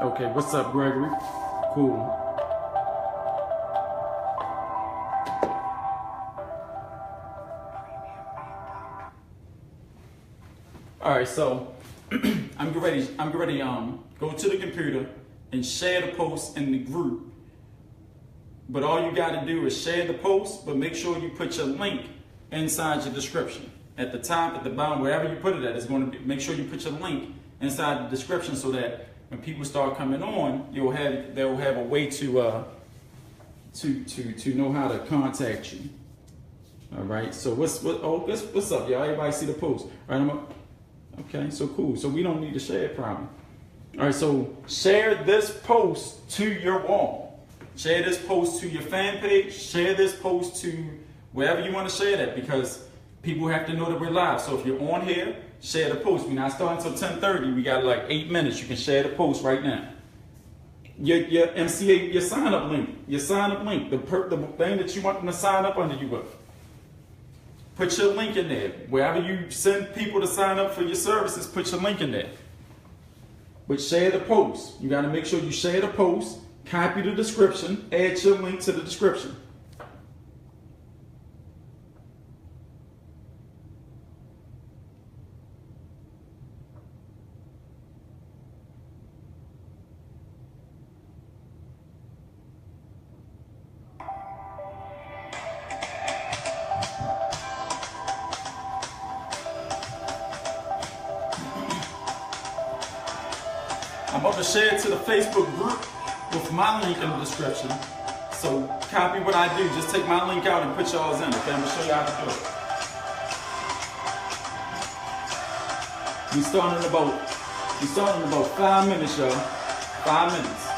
Okay, what's up, Gregory? Cool. All right, so I'm ready. Go to the computer and share the post in the group. But all you got to do is share the post, but make sure you put your link inside your description. At the top, at the bottom, wherever you put it at, it's going to be, make sure you put your link inside the description so that when people start coming on, they'll have a way to know how to contact you. All right. So what's up, y'all? Everybody see the post? All right. Okay. So cool. So we don't need to share it, probably. All right. So share this post to your wall. Share this post to your fan page. Share this post to wherever you want to share that, because people have to know that we're live. So if you're on here, share the post. We're not starting until 10:30. We got like 8 minutes. You can share the post right now. Your MCA, your sign up link. The thing that you want them to sign up under you with. Put your link in there. Wherever you send people to sign up for your services, put your link in there. But share the post. You got to make sure you share the post. Copy the description, add your link to the description. I'm about to share it to the Facebook group with my link in the description. So copy what I do. Just take my link out and put y'all's in. Okay, I'm gonna show you how to do it. We starting in about 5 minutes, y'all. 5 minutes.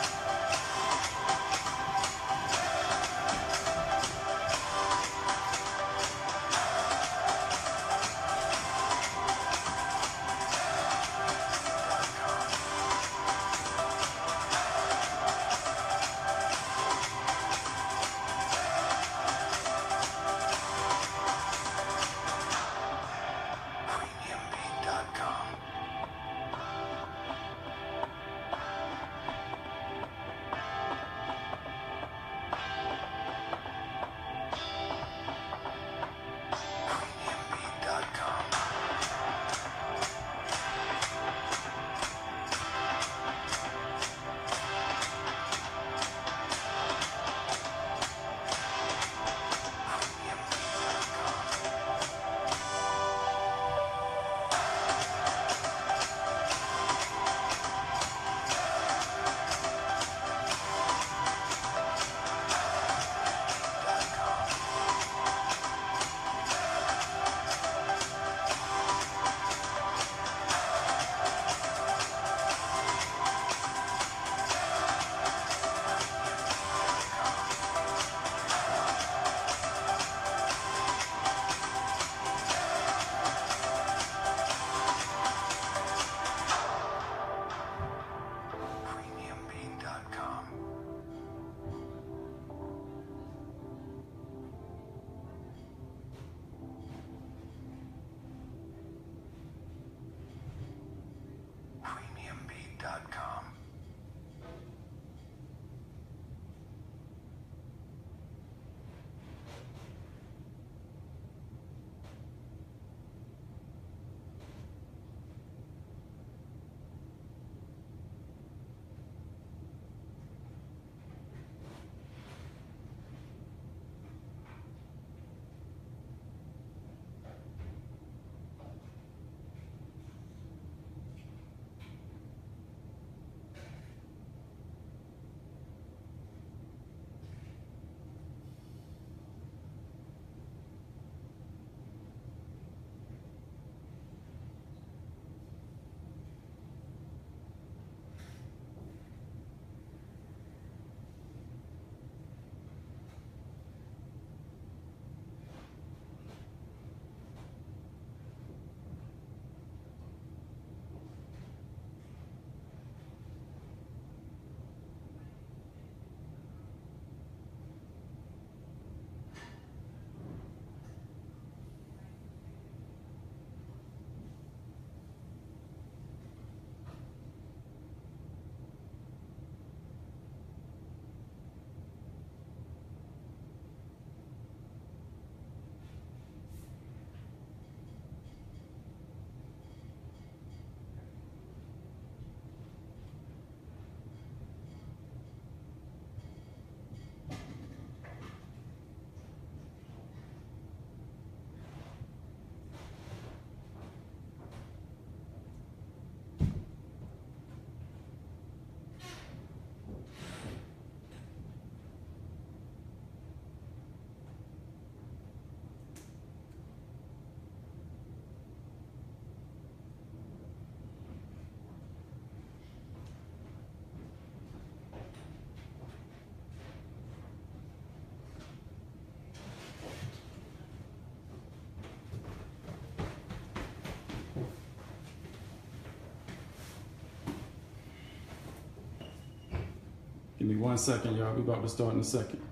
Give me 1 second, y'all. We about to start in a second.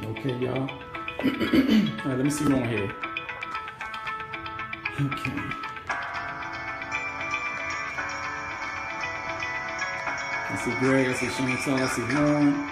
Okay, y'all. All right, let me see what on here. Okay. I see Greg, I see Chantel, I see Lauren.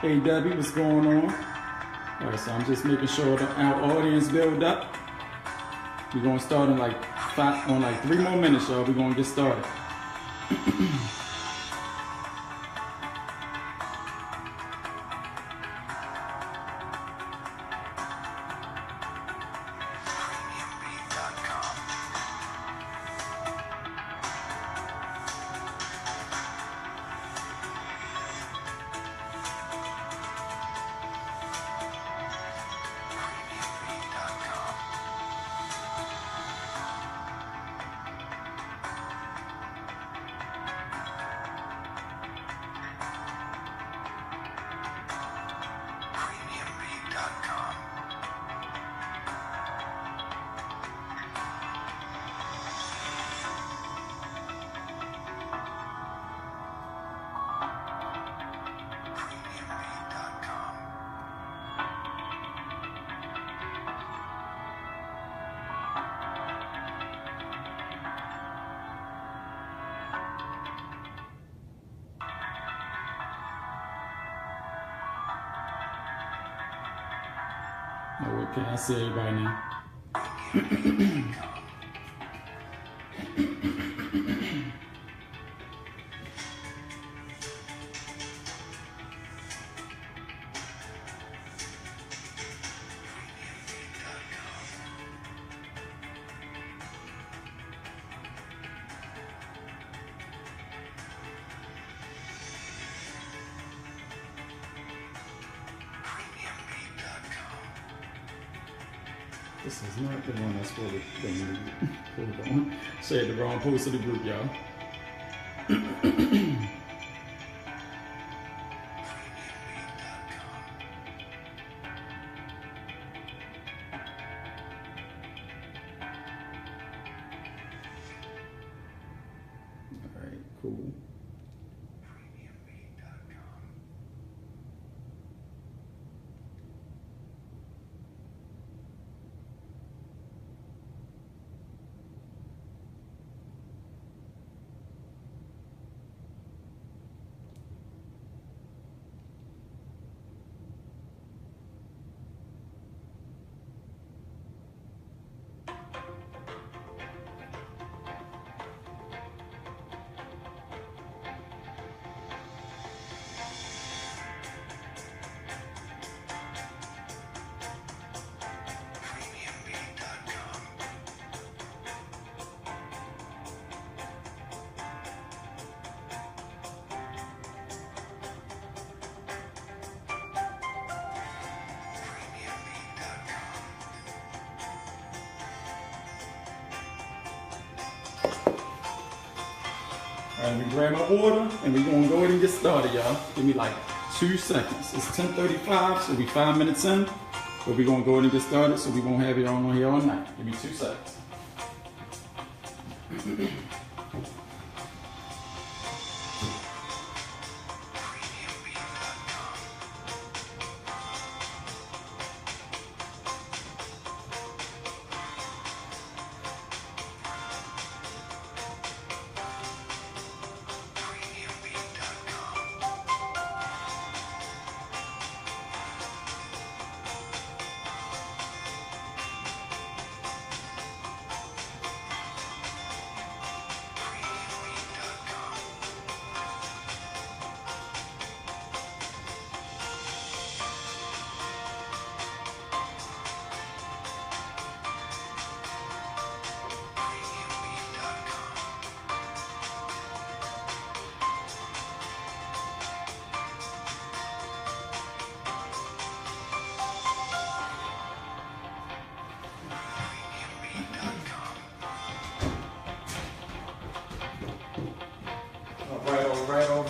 Hey Debbie, what's going on? All right, so I'm just making sure that our audience build up. We're gonna start in like 3 more minutes, y'all. We're gonna get started. Okay, I see everybody now. This is not the one that's for the hold on. Shared the wrong post to the group, y'all. Alright, cool. All right, we grab my water and we're gonna go ahead and get started, y'all. Give me like 2 seconds. It's 10:35, so we 5 minutes in, but we're gonna go ahead and get started so we won't have y'all on here all night. Give me 2 seconds.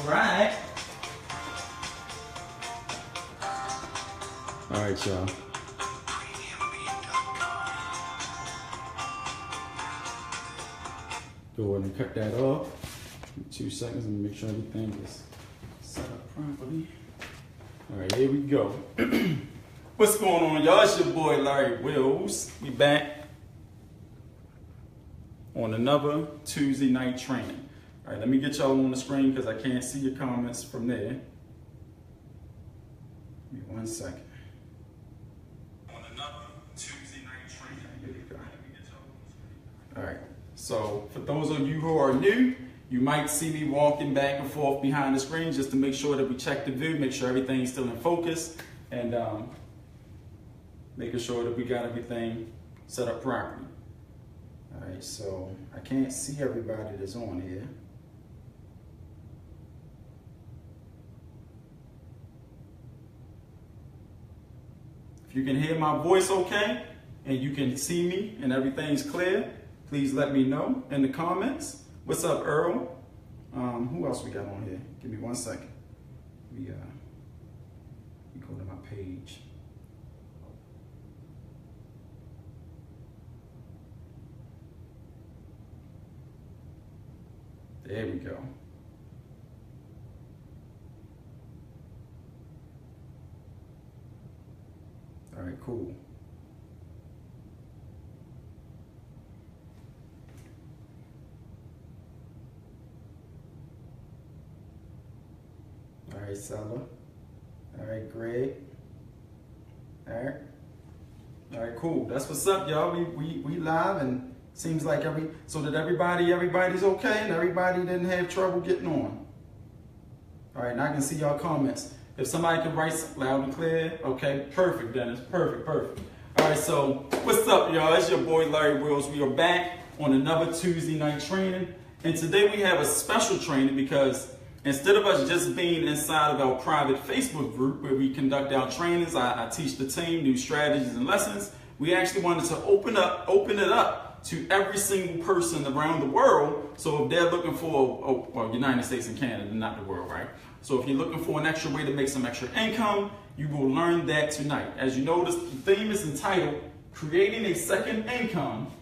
Alright. Alright, y'all. Go ahead and cut that off. 2 seconds and make sure everything is set up properly. Alright, here we go. What's going on, y'all? It's your boy Larry Wills. We back on another Tuesday night training. All right, let me get y'all on the screen because I can't see your comments from there. Give me 1 second. On another Tuesday night training. Here we go. All right, so for those of you who are new, you might see me walking back and forth behind the screen just to make sure that we check the view, make sure everything's still in focus, and making sure that we got everything set up properly. All right, so I can't see everybody that's on here. If you can hear my voice okay, and you can see me and everything's clear, please let me know in the comments. What's up, Earl? Who else we got on here? Give me 1 second. We go to my page. There we go. All right, cool. All right, Sella. All right, Greg. All right. All right, cool. That's what's up, y'all. We live, and seems like everybody's okay and everybody didn't have trouble getting on. All right, now I can see y'all comments. If somebody can write loud and clear, okay, perfect, Dennis, perfect. All right, so what's up, y'all? It's your boy Larry Wills. We are back on another Tuesday night training, and today we have a special training because instead of us just being inside of our private Facebook group where we conduct our trainings, I teach the team new strategies and lessons, We actually wanted to open it up to every single person around the world. So if they're looking for, well, United States and Canada, not the world, right? So if you're looking for an extra way to make some extra income, you will learn that tonight. As you notice, the theme is entitled Creating a Second Income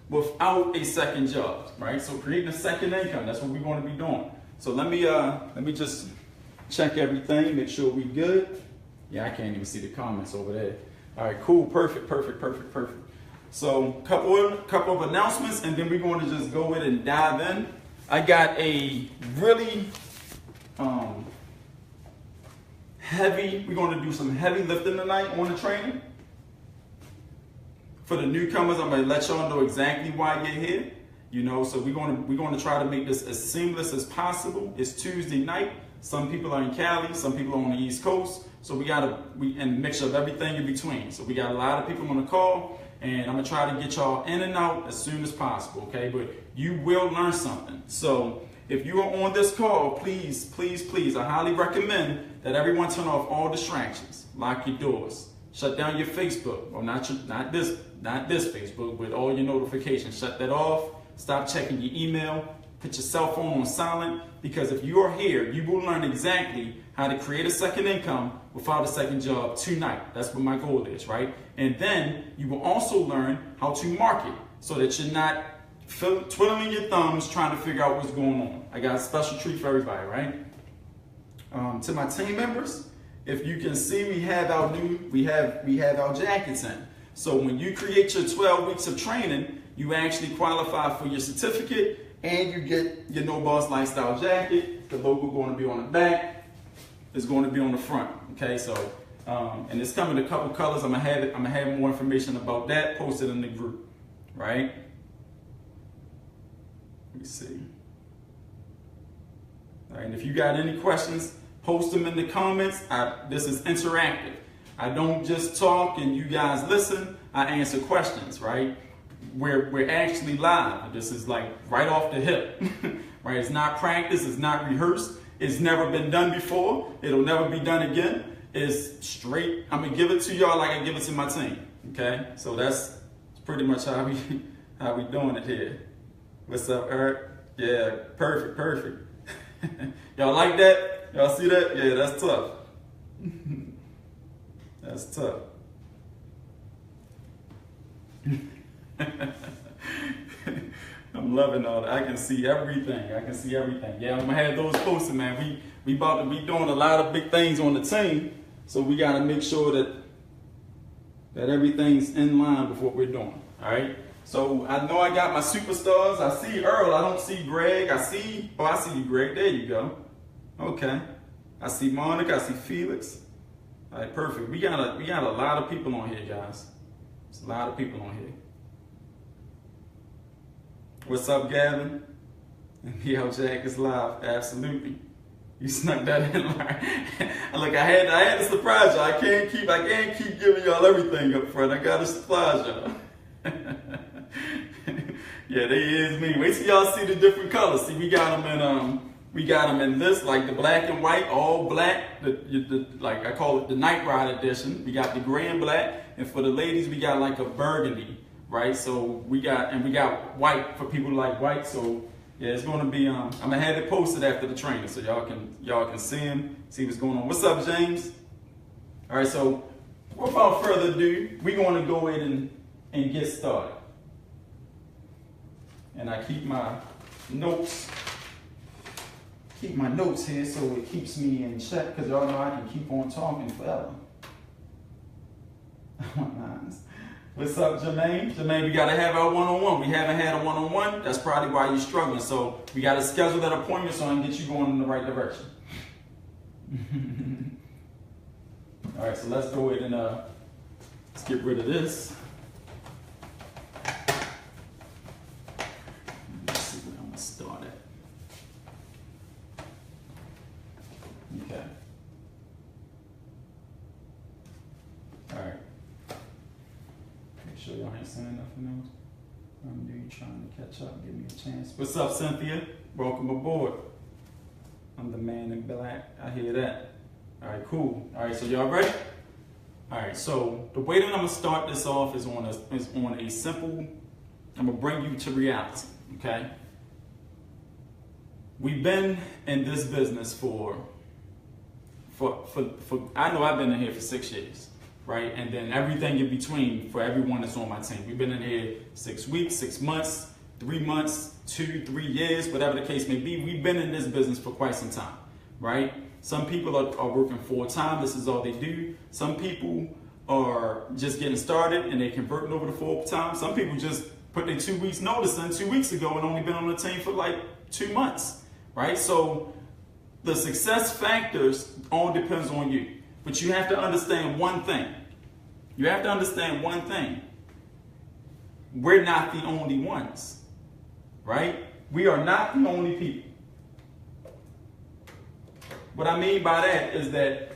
Without a Second Job, right? So creating a second income, that's what we're going to be doing. So let me just check everything, make sure we good. Yeah, I can't even see the comments over there. All right, cool, perfect. So couple of announcements, and then we're going to just go in and dive in. I got a really we're going to do some heavy lifting tonight on the training. For the newcomers, I'm going to let y'all know exactly why you're here. You know, so we're going to try to make this as seamless as possible. It's Tuesday night. Some people are in Cali, some people are on the East Coast. So and a mixture of everything in between. So we got a lot of people on the call, and I'm gonna try to get y'all in and out as soon as possible, okay? But you will learn something. So if you are on this call, please, I highly recommend that everyone turn off all distractions. Lock your doors. Shut down your Facebook. Well, not this Facebook, but all your notifications. Shut that off. Stop checking your email. Put your cell phone on silent, because if you are here, you will learn exactly how to create a second income without a second job tonight. That's what my goal is, right? And then you will also learn how to market so that you're not twiddling your thumbs trying to figure out what's going on. I got a special treat for everybody, right? To my team members, if you can see, we have our jackets in. So when you create your 12 weeks of training, you actually qualify for your certificate, and you get your No Boss Lifestyle jacket. The logo going to be on the back. It's going to be on the front. Okay, so and it's coming in a couple colors. I'm gonna have more information about that posted in the group, right? Let me see. All right, and if you got any questions, post them in the comments. This is interactive. I don't just talk and you guys listen. I answer questions, right? We're actually live. This is like right off the hip, right? It's not practice, it's not rehearsed, it's never been done before, it'll never be done again. It's straight, I'm gonna give it to y'all like I give it to my team, okay? So that's pretty much how we doing it here. What's up, Eric? Yeah, perfect. Y'all like that? Y'all see that? Yeah, that's tough. That's tough. I'm loving all that. I can see everything. Yeah, I'm gonna have those posted, man. We about to be doing a lot of big things on the team, so we gotta make sure that everything's in line with what we're doing. All right. So I know I got my superstars. I see Earl. I don't see Greg. I see you, Greg. There you go. Okay. I see Monica. I see Felix. All right, perfect. We got a lot of people on here, guys. There's a lot of people on here. What's up, Gavin? Yo, Jack is live. Absolutely. You snuck that in. Look, I had to surprise y'all. I can't keep giving y'all everything up front. I gotta surprise y'all. Yeah, they is me. Wait till y'all see the different colors. See, we got them in this, like the black and white, all black. Like I call it the Night Ride edition. We got the gray and black, and for the ladies, we got like a burgundy. Right, so we got white for people who like white. So yeah, it's gonna be I'm gonna have it posted after the training, so y'all can see him, see what's going on. What's up, James? All right, so without further ado, we're gonna go in and get started. And I keep my notes here so it keeps me in check, because y'all know I can keep on talking forever. What's up, Jermaine? Jermaine, we got to have our one-on-one. We haven't had a one-on-one. That's probably why you're struggling. So we got to schedule that appointment so I can get you going in the right direction. All right, so let's go ahead and let's get rid of this. Let's see where I'm going to start at. Okay. All right. Sure y'all ain't saying nothing else. I'm really trying to catch up, give me a chance. What's up, Cynthia? Welcome aboard. I'm the man in black. I hear that. All right, cool. All right, so y'all ready? All right, so the way that I'm gonna start this off is on a simple. I'm gonna bring you to reality. Okay. We've been in this business for I know I've been in here for 6 years, right? And then everything in between for everyone that's on my team. We've been in here 6 weeks, 6 months, 3 months, 2, 3 years, whatever the case may be. We've been in this business for quite some time, right? Some people are working full time. This is all they do. Some people are just getting started and they're converting over to full time. Some people just put their 2 weeks notice in 2 weeks ago and only been on the team for like 2 months, right? So the success factors all depends on you. But you have to understand one thing. You have to understand one thing. We're not the only ones, right? We are not the only people. What I mean by that is that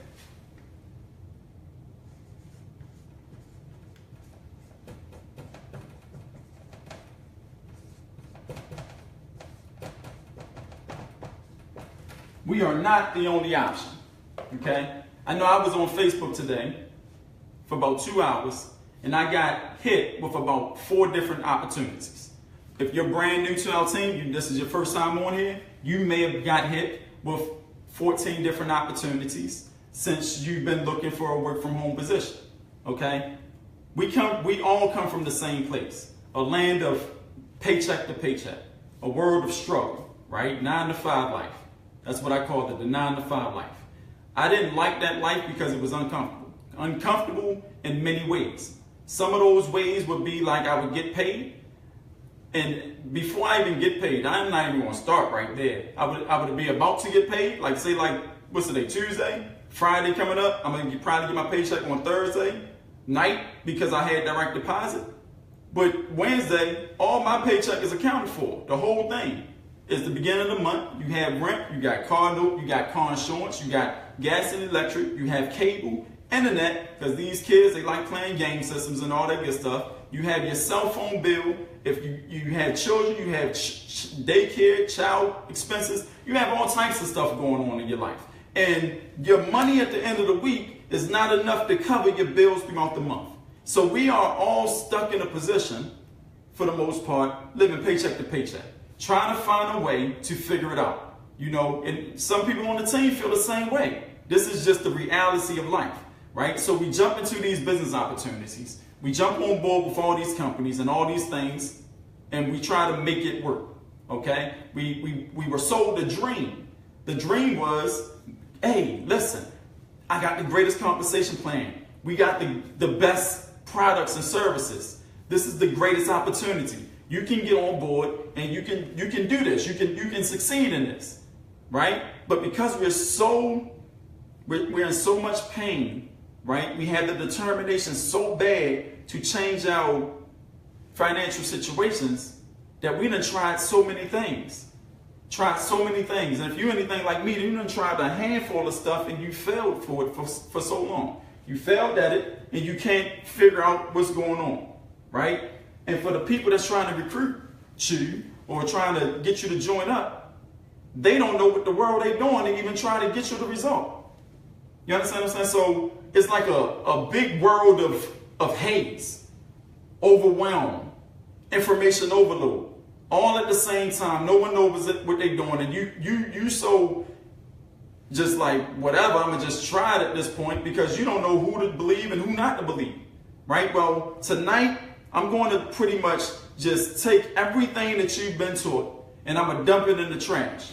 we are not the only option, okay? I know I was on Facebook today for about 2 hours and I got hit with about 4 different opportunities. If you're brand new to our team, this is your first time on here, you may have got hit with 14 different opportunities since you've been looking for a work from home position, okay? We all come from the same place, a land of paycheck to paycheck, a world of struggle, right? 9 to 5 life. That's what I called it, the 9 to 5 life. I didn't like that life because it was uncomfortable. Uncomfortable in many ways. Some of those ways would be like I would get paid. And before I even get paid, I'm not even going to start right there. I would be about to get paid, like say like, what's today, Tuesday? Friday coming up, I'm going to probably get my paycheck on Thursday night because I had direct deposit. But Wednesday, all my paycheck is accounted for, the whole thing. It's the beginning of the month. You have rent, you got car note, you got car insurance, you got gas and electric, you have cable, internet, because these kids, they like playing game systems and all that good stuff. You have your cell phone bill. If you have children, you have daycare, child expenses. You have all types of stuff going on in your life. And your money at the end of the week is not enough to cover your bills throughout the month. So we are all stuck in a position, for the most part, living paycheck to paycheck, trying to find a way to figure it out. You know, and some people on the team feel the same way. This is just the reality of life, right? So we jump into these business opportunities. We jump on board with all these companies and all these things, and we try to make it work, okay? We were sold a dream. The dream was, hey, listen, I got the greatest compensation plan. We got the best products and services. This is the greatest opportunity. You can get on board and you can do this. You can succeed in this, right? But because we're in so much pain, right? We have the determination so bad to change our financial situations that we done tried so many things. And if you're anything like me, you done tried a handful of stuff and you failed for it for so long. You failed at it and you can't figure out what's going on, right? And for the people that's trying to recruit you or trying to get you to join up, they don't know what the world they're doing and even trying to get you the result. You understand what I'm saying? So it's like a big world of haze, overwhelm, information overload, all at the same time. No one knows what they're doing, and you so just like whatever. I'm gonna just try it at this point because you don't know who to believe and who not to believe, right? Well, tonight I'm going to pretty much just take everything that you've been taught and I'm gonna dump it in the trash.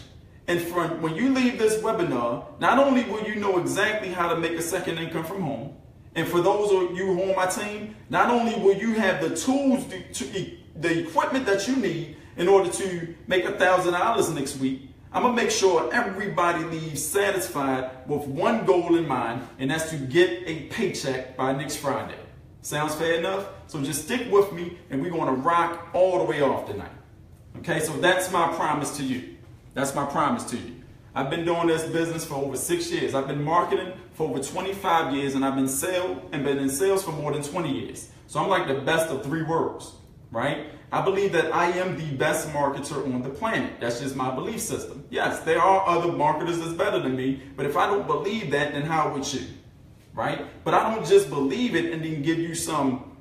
And when you leave this webinar, not only will you know exactly how to make a second income from home, and for those of you who are on my team, not only will you have the tools, the equipment that you need in order to make $1,000 next week, I'm going to make sure everybody leaves satisfied with one goal in mind, and that's to get a paycheck by next Friday. Sounds fair enough? So just stick with me, and we're going to rock all the way off tonight. Okay, so that's my promise to you. That's my promise to you. I've been doing this business for over 6 years. I've been marketing for over 25 years, and I've been in sales for more than 20 years. So I'm like the best of 3 worlds, right? I believe that I am the best marketer on the planet. That's just my belief system. Yes, there are other marketers that's better than me, but if I don't believe that, then how would you? right? But I don't just believe it and then give you some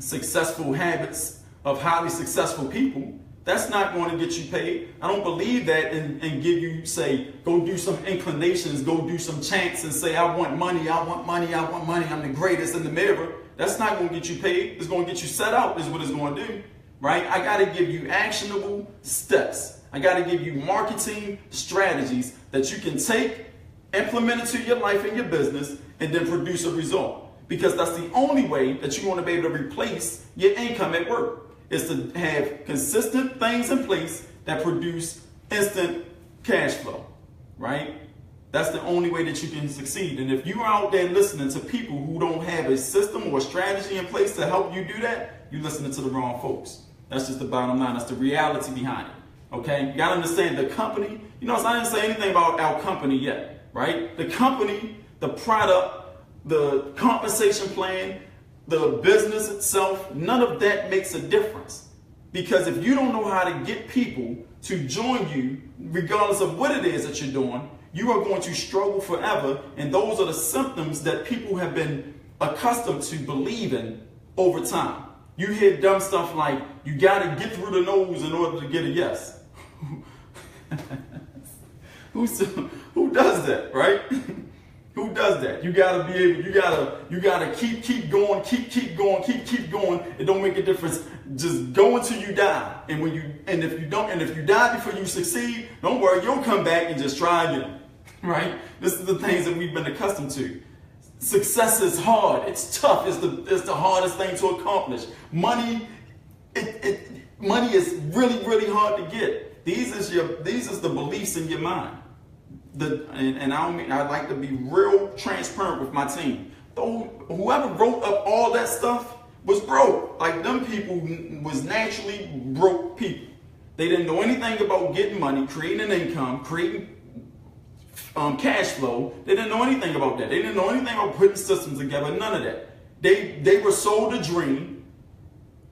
successful habits of highly successful people. That's not going to get you paid. I don't believe that and give you, say, go do some inclinations, go do some chants and say, I want money, I want money, I want money, I'm the greatest in the mirror. That's not going to get you paid. It's going to get you set out is what it's going to do, right? I got to give you actionable steps. I got to give you marketing strategies that you can take, implement into your life and your business, and then produce a result. Because that's the only way that you're going to be able to replace your income at work, is to have consistent things in place that produce instant cash flow, right? That's the only way that you can succeed. And if you're out there listening to people who don't have a system or a strategy in place to help you do that, you're listening to the wrong folks. That's just the bottom line. That's the reality behind it, okay? You gotta understand the company, I didn't say anything about our company yet, right? The company, the product, the compensation plan, the business itself, none of that makes a difference. Because if you don't know how to get people to join you, regardless of what it is that you're doing, you are going to struggle forever. And those are the symptoms that people have been accustomed to believing over time. You hear dumb stuff like, you got to get through the nose in order to get a yes. Who does that, right? Who does that? You gotta be able, you gotta keep going, keep going. It don't make a difference. Just go until you die. And if you die before you succeed, don't worry, you'll come back and just try again. Right? This is the things that we've been accustomed to. Success is hard. It's tough. It's the hardest thing to accomplish. Money is really, really hard to get. These is the beliefs in your mind. I'd like to be real transparent with my team. Whoever wrote up all that stuff was broke. Like, them people was naturally broke people. They didn't know anything about getting money, creating an income, creating cash flow. They didn't know anything about that. They didn't know anything about putting systems together. None of that. They were sold a dream,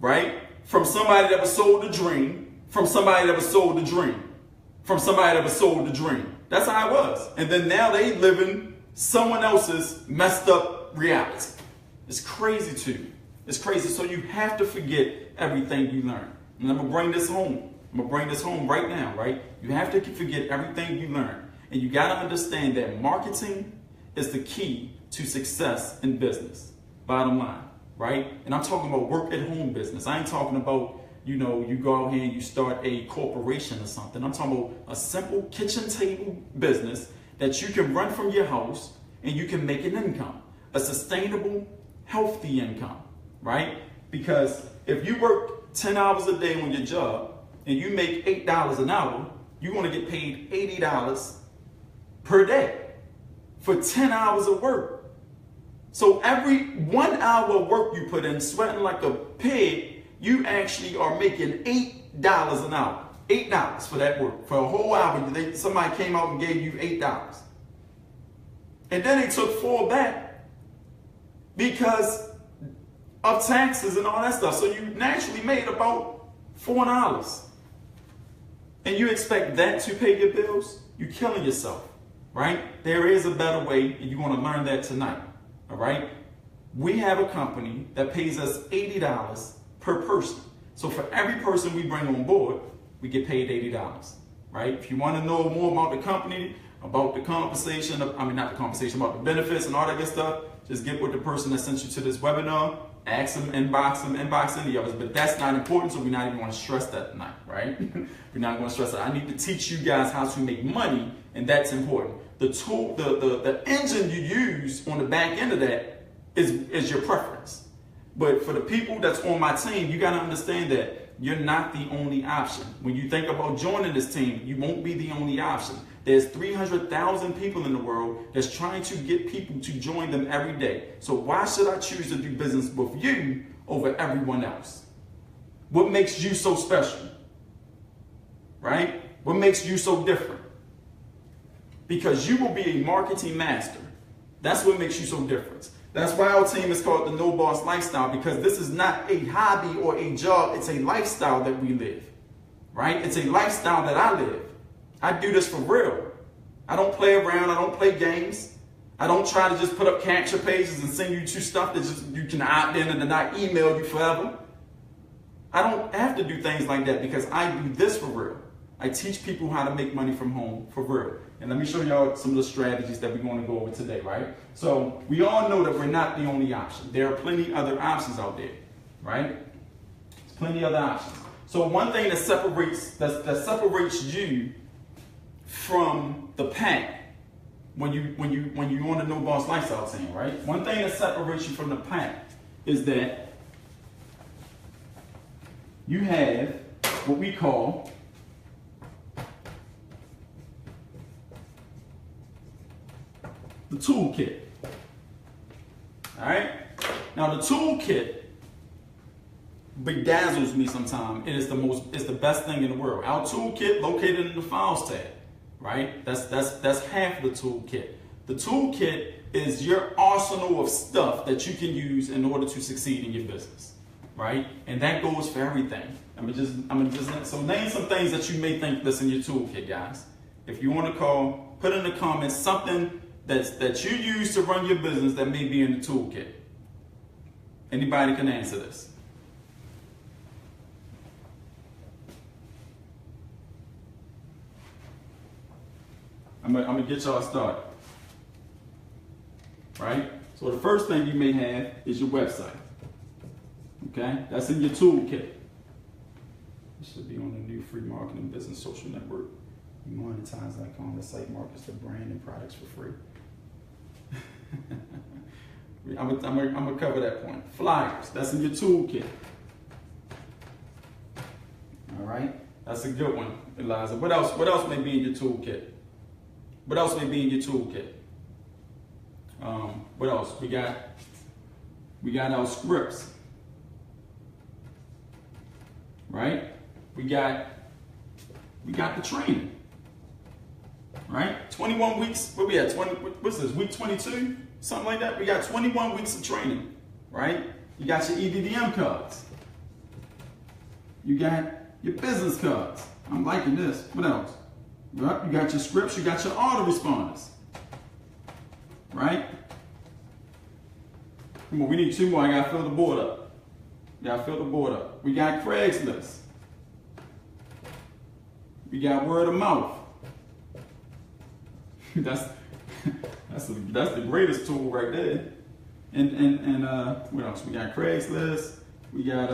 right? From somebody that was sold a dream, from somebody that was sold a dream, from somebody that was sold a dream. That's how it was. And then now they living someone else's messed up reality. It's crazy too. It's crazy. So you have to forget everything you learned. And I'm going to bring this home. I'm going to bring this home right now, right? You have to forget everything you learned. And you got to understand that marketing is the key to success in business. Bottom line, right? And I'm talking about work at home business. I ain't talking about, you go out here and you start a corporation or something. I'm talking about a simple kitchen table business that you can run from your house and you can make an income, a sustainable, healthy income, right? Because if you work 10 hours a day on your job and you make $8 an hour, you're going to get paid $80 per day for 10 hours of work. So every 1 hour of work you put in, sweating like a pig, you actually are making $8 an hour. $8 for that work. For a whole hour, somebody came out and gave you $8. And then they took $4 back because of taxes and all that stuff. So you naturally made about $4. And you expect that to pay your bills? You're killing yourself, right? There is a better way, and you're going to learn that tonight, all right? We have a company that pays us $80 per person. So for every person we bring on board, we get paid $80, right? If you want to know more about the company, about the compensation, not the compensation, about the benefits and all that good stuff, just get with the person that sent you to this webinar, ask them, inbox any of us. But that's not important, so we're not even going to stress that tonight, right? We're not going to stress that. I need to teach you guys how to make money, and that's important. The tool, the engine you use on the back end of that is your preference. But for the people that's on my team, you got to understand that you're not the only option. When you think about joining this team, you won't be the only option. There's 300,000 people in the world that's trying to get people to join them every day. So why should I choose to do business with you over everyone else? What makes you so special? Right? What makes you so different? Because you will be a marketing master. That's what makes you so different. That's why our team is called the No Boss Lifestyle, because this is not a hobby or a job. It's a lifestyle that we live, right? It's a lifestyle that I live. I do this for real. I don't play around. I don't play games. I don't try to just put up capture pages and send you to stuff that just you can opt in and not email you forever. I don't have to do things like that because I do this for real. I teach people how to make money from home for real. And let me show y'all some of the strategies that we're going to go over today, right? So we all know that we're not the only option. There are plenty other options out there, right? There's plenty other options. So one thing that separates you from the pack when you on the No Boss Lifestyle team, right? One thing that separates you from the pack is that you have what we call the toolkit. All right. Now the toolkit bedazzles me sometimes. It's the best thing in the world. Our toolkit located in the files tab, right? That's half the toolkit. The toolkit is your arsenal of stuff that you can use in order to succeed in your business, right? And that goes for everything. So name some things that you may think that's in your toolkit, guys. If you want to call, put in the comments something that you use to run your business that may be in the toolkit. Anybody can answer this. I'm gonna get y'all started. Right? So the first thing you may have is your website. Okay? That's in your toolkit. It should be on the new free marketing business social network. Monetize.com. The site markets the brand and products for free. I'm gonna cover that point. Flyers. That's in your toolkit. All right? That's a good one, Eliza. What else may be in your toolkit? What else may be in your toolkit? What else? We got our scripts. Right? We got the training. Right? 21 weeks. What we at? What's this? Week 22? Something like that. We got 21 weeks of training. Right? You got your EDDM cards. You got your business cards. I'm liking this. What else? Yep, you got your scripts, you got your autoresponders. Right? Come on, we need 2 more. I gotta fill the board up. We got Craigslist. We got word of mouth. that's the greatest tool right there. And what else? We got Craigslist. We got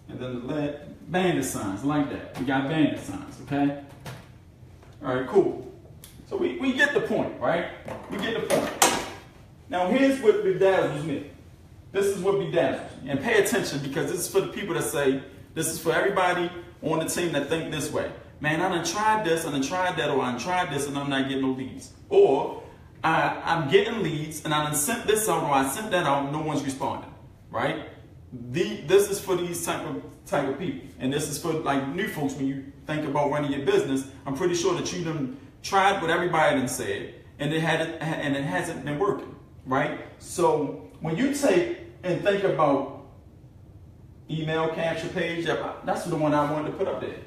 and then the bandit signs like that. We got bandit signs, okay? All right, cool. So we get the point, right? We get the point. Now here's what bedazzles me. This is what bedazzles me. And pay attention because this is for the people that say, this is for everybody on the team that think this way. Man, I done tried this, I done tried that, or I done tried this and I'm not getting no leads. Or I'm getting leads and I done sent this out or I sent that out and no one's responding, right? This is for these type of people. And this is for like new folks when you think about running your business. I'm pretty sure that you done tried what everybody done said and it hasn't been working, right? So when you take and think about email capture page, that's the one I wanted to put up there.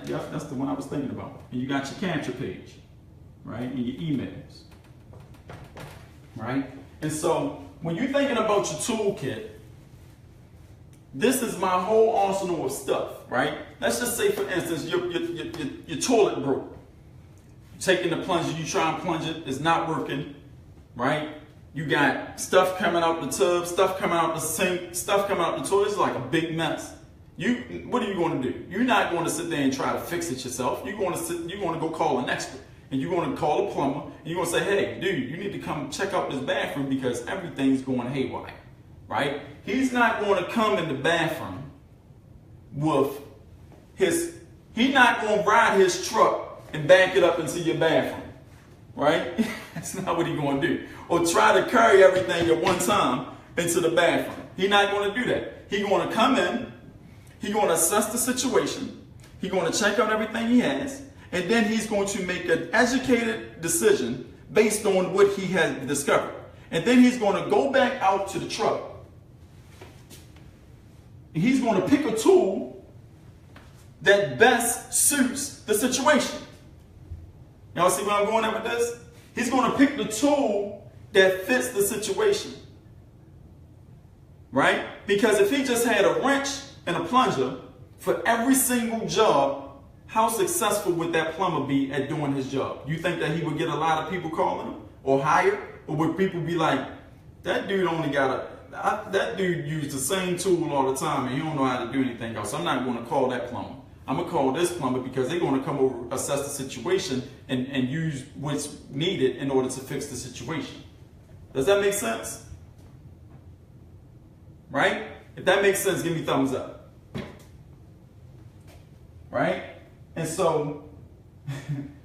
Yep, that's the one I was thinking about. And you got your capture page, right? And your emails, right? And so when you're thinking about your toolkit, this is my whole arsenal of stuff, right? Let's just say, for instance, your toilet broke. You're taking the plunger, you try and plunge it, it's not working, right? You got stuff coming out the tub, stuff coming out the sink, stuff coming out the toilet. It's like a big mess. What are you going to do? You're not going to sit there and try to fix it yourself. You're going to go call an expert. And you're going to call a plumber. And you're going to say, hey, dude, you need to come check out this bathroom because everything's going haywire. Right? He's not going to come in the bathroom with he's not going to ride his truck and back it up into your bathroom. Right? That's not what he's going to do. Or try to carry everything at one time into the bathroom. He's not going to do that. He's going to come in, he's going to assess the situation, he's going to check out everything he has, and then he's going to make an educated decision based on what he has discovered. And then he's going to go back out to the truck. And he's going to pick a tool that best suits the situation. Y'all see where I'm going at with this? He's going to pick the tool that fits the situation. Right? Because if he just had a wrench and a plunger for every single job, how successful would that plumber be at doing his job? You think that he would get a lot of people calling him or hired? Or would people be like, that dude that dude used the same tool all the time and he don't know how to do anything else. I'm not going to call that plumber. I'm going to call this plumber because they're going to come over, assess the situation, and use what's needed in order to fix the situation. Does that make sense? Right? If that makes sense, give me thumbs up. Right? And so,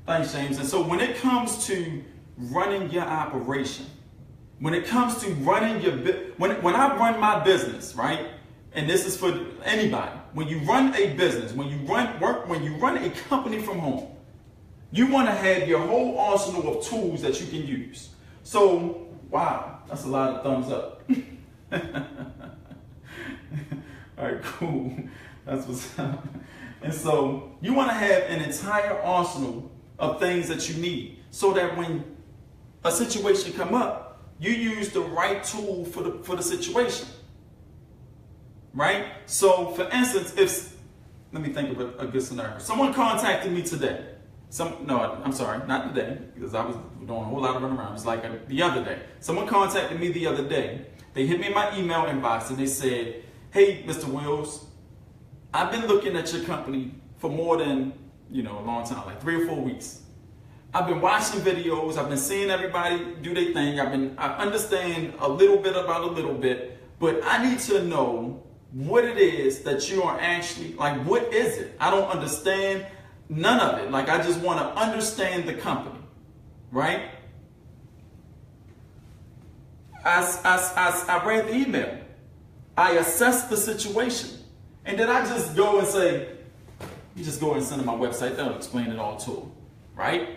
thanks, James. And so when it comes to running your operation, when it comes to running your when I run my business, right? And this is for anybody. When you run a business, when you run a company from home, you want to have your whole arsenal of tools that you can use. So, wow, that's a lot of thumbs up. All right, cool. That's what's up. And so you want to have an entire arsenal of things that you need so that when a situation come up, you use the right tool for the situation. Right? So for instance, let me think of a good scenario. Someone contacted me today. I'm sorry, not today, because I was doing a whole lot of running around. It's like the other day. Someone contacted me the other day. They hit me in my email inbox and they said, hey, Mr. Wills, I've been looking at your company for more than, a long time, like 3 or 4 weeks. I've been watching videos. I've been seeing everybody do their thing. I understand a little bit about a little bit, but I need to know what it is that you are actually, like, what is it? I don't understand none of it. Like, I just want to understand the company, right? I read the email. I assessed the situation. And then I just go and say, you just go and send them my website. They'll explain it all to them, right?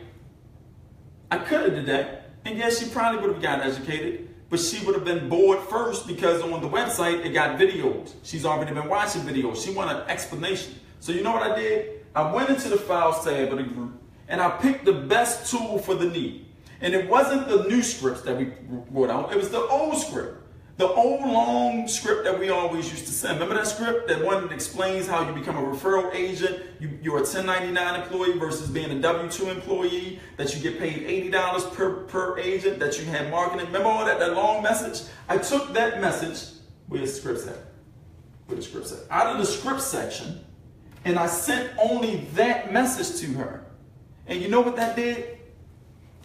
I could have did that. And yes, she probably would have got educated, but she would have been bored first because on the website, it got videos. She's already been watching videos. She wanted an explanation. So you know what I did? I went into the files tab of the group and I picked the best tool for the need. And it wasn't the new scripts that we brought out. It was the old script. The old long script that we always used to send. Remember that script? That one that explains how you become a referral agent. You're a 1099 employee versus being a W-2 employee. That you get paid $80 per agent. That you have marketing. Remember all that long message? I took that message. Where's the scripts at? Where's the scripts at? Out of the script section. And I sent only that message to her. And you know what that did?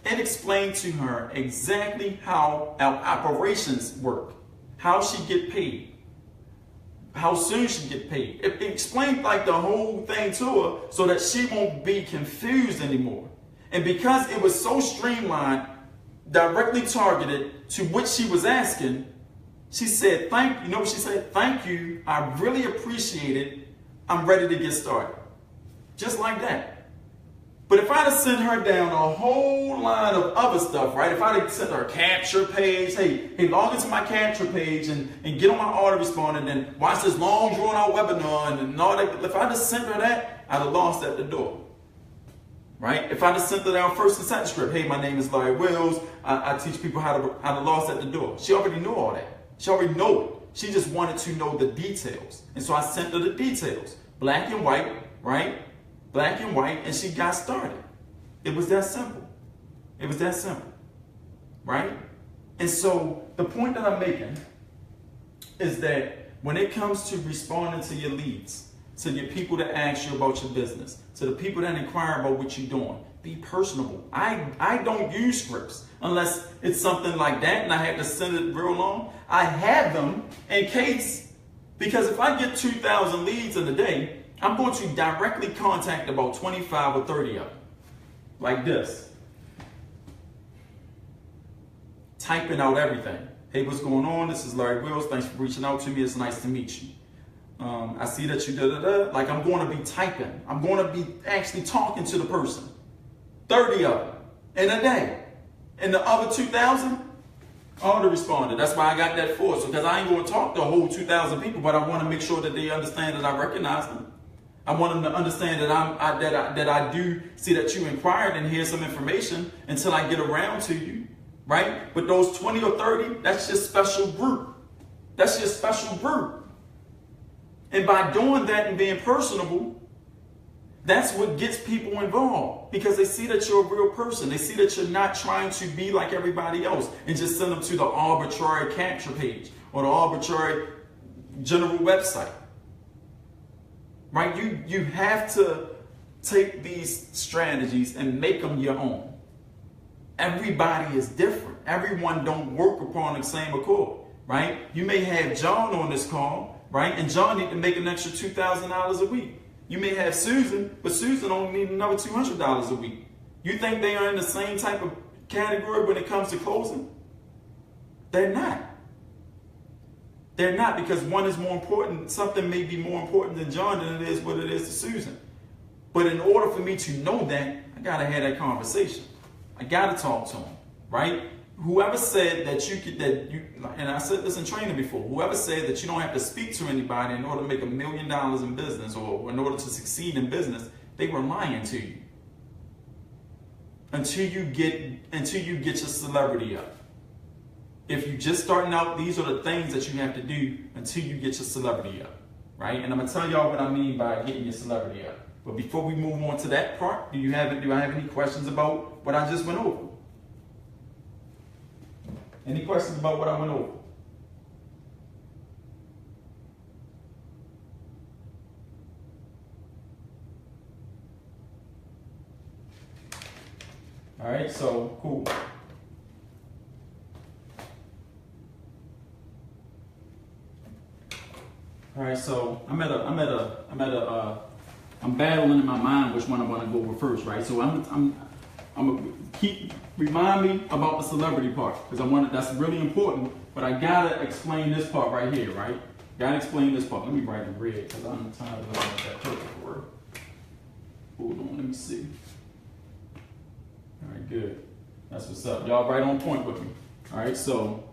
It explained to her exactly how our operations work. How she get paid, how soon she get paid. It explained like the whole thing to her so that she won't be confused anymore. And because it was so streamlined, directly targeted to what she was asking, she said, thank you. You know what she said? Thank you. I really appreciate it. I'm ready to get started. Just like that. But if I'd have sent her down a whole line of other stuff, right? If I'd have sent her a capture page, hey, log into my capture page and get on my autoresponder and then watch this long drawn out webinar and all that. If I'd have sent her that, I'd have lost at the door, right? If I'd have sent her down first and second script, hey, my name is Larry Wills. I teach people how to lost at the door. She already knew all that. She already know it. She just wanted to know the details. And so I sent her the details, black and white, right? Black and white, and she got started. It was that simple. It was that simple, right? And so the point that I'm making is that when it comes to responding to your leads, to your people that ask you about your business, to the people that inquire about what you're doing, be personable. I don't use scripts unless it's something like that and I have to send it real long. I have them in case, because if I get 2,000 leads in a day, I'm going to directly contact about 25 or 30 of them. Like this. Typing out everything. Hey, what's going on? This is Larry Wills. Thanks for reaching out to me. It's nice to meet you. I see that you da-da-da. Like, I'm going to be typing. I'm going to be actually talking to the person. 30 of them in a day. And the other 2,000, auto-responded. That's why I got that for. So, because I ain't going to talk to a whole 2,000 people, but I want to make sure that they understand that I recognize them. I want them to understand that I do see that you inquired and here's some information until I get around to you, right? But those 20 or 30, that's your special group. That's your special group. And by doing that and being personable, that's what gets people involved, because they see that you're a real person. They see that you're not trying to be like everybody else and just send them to the arbitrary capture page or the arbitrary general website. Right? You have to take these strategies and make them your own. Everybody is different. Everyone don't work upon the same accord, right? You may have John on this call, right? And John need to make an extra $2,000 a week. You may have Susan, but Susan only need another $200 a week. You think they are in the same type of category when it comes to closing? They're not. They're not, because one is more important. Something may be more important than John than it is what it is to Susan. But in order for me to know that, I gotta have that conversation. I gotta talk to him, right? Whoever said that and I said this in training before, whoever said that you don't have to speak to anybody in order to make $1 million in business or in order to succeed in business, they were lying to you. Until you get your celebrity up. If you're just starting out, these are the things that you have to do until you get your celebrity up, right? And I'm gonna tell y'all what I mean by getting your celebrity up. But before we move on to that part, do I have any questions about what I just went over? Any questions about what I went over? All right, so cool. All right, so I'm battling in my mind which one I want to go over first, right? So I'm gonna remind me about the celebrity part, because that's really important. But I gotta explain this part right here, right? Gotta explain this part. Let me write in red because I'm tired of looking at that purple word. Hold on, let me see. All right, good. That's what's up. Y'all right on point with me. All right, so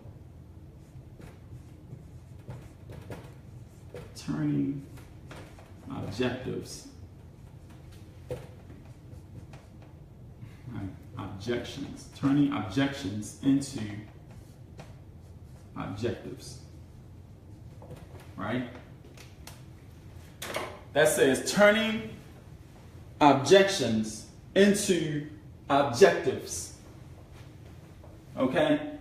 turning objectives, turning objections into objectives, right? That says turning objections into objectives, okay?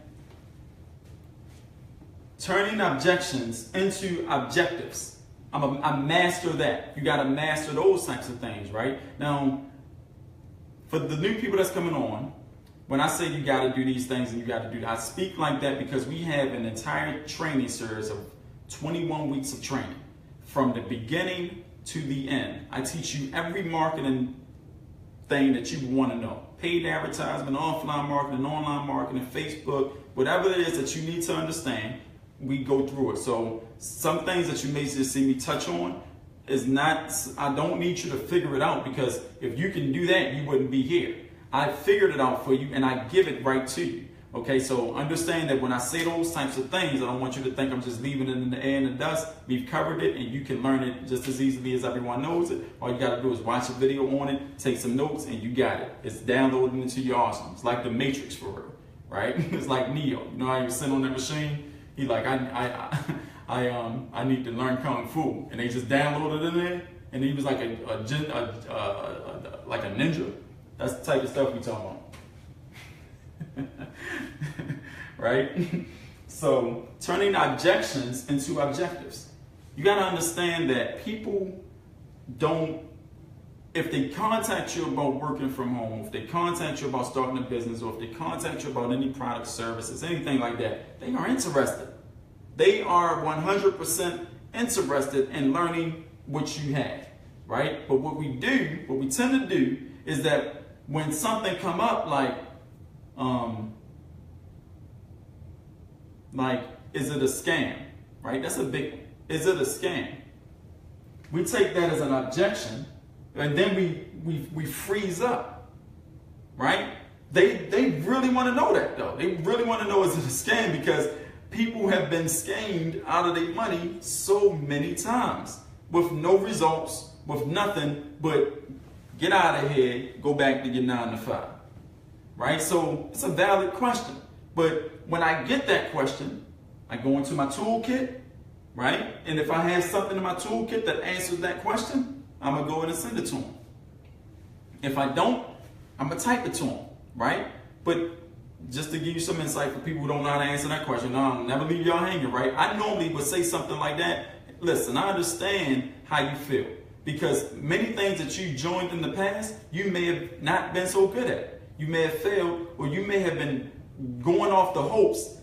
Turning objections into objectives. I master that. You got to master those types of things, right? Now, for the new people that's coming on, when I say you got to do these things and you got to do that, I speak like that because we have an entire training series of 21 weeks of training from the beginning to the end. I teach you every marketing thing that you want to know. Paid advertisement, offline marketing, online marketing, Facebook, whatever it is that you need to understand, we go through it. So some things that you may just see me touch on is not, I don't need you to figure it out, because if you can do that, you wouldn't be here. I figured it out for you and I give it right to you. Okay, so understand that when I say those types of things, I don't want you to think I'm just leaving it in the air and the dust. We've covered it and you can learn it just as easily as everyone knows it. All you got to do is watch a video on it, take some notes, and you got it. It's downloaded into your arsenal. It's like the Matrix for real, right? It's like Neo. You know how you sit on that machine? He like, I need to learn Kung Fu. And they just downloaded it in there. And he was like a ninja. That's the type of stuff we talking about. Right? So turning objections into objectives. You got to understand that people don't, if they contact you about working from home, if they contact you about starting a business, or if they contact you about any product, services, anything like that, they are interested. They are 100% interested in learning what you have, right? But what we tend to do is that when something come up like is it a scam, right? That's a big one. Is it a scam? We take that as an objection, and then we freeze up, right? They really want to know that though. They really want to know, is it a scam? Because people have been scammed out of their money so many times with no results with nothing but get out of here, go back to your 9 to 5. Right? So it's a valid question. But when I get that question, I go into my toolkit, right? And if I have something in my toolkit that answers that question, I'm going to go in and send it to them. If I don't, I'm going to type it to them, right? But just to give you some insight for people who don't know how to answer that question, I'll never leave y'all hanging, right? I normally would say something like that. Listen, I understand how you feel, because many things that you joined in the past, you may have not been so good at. You may have failed, or you may have been going off the hopes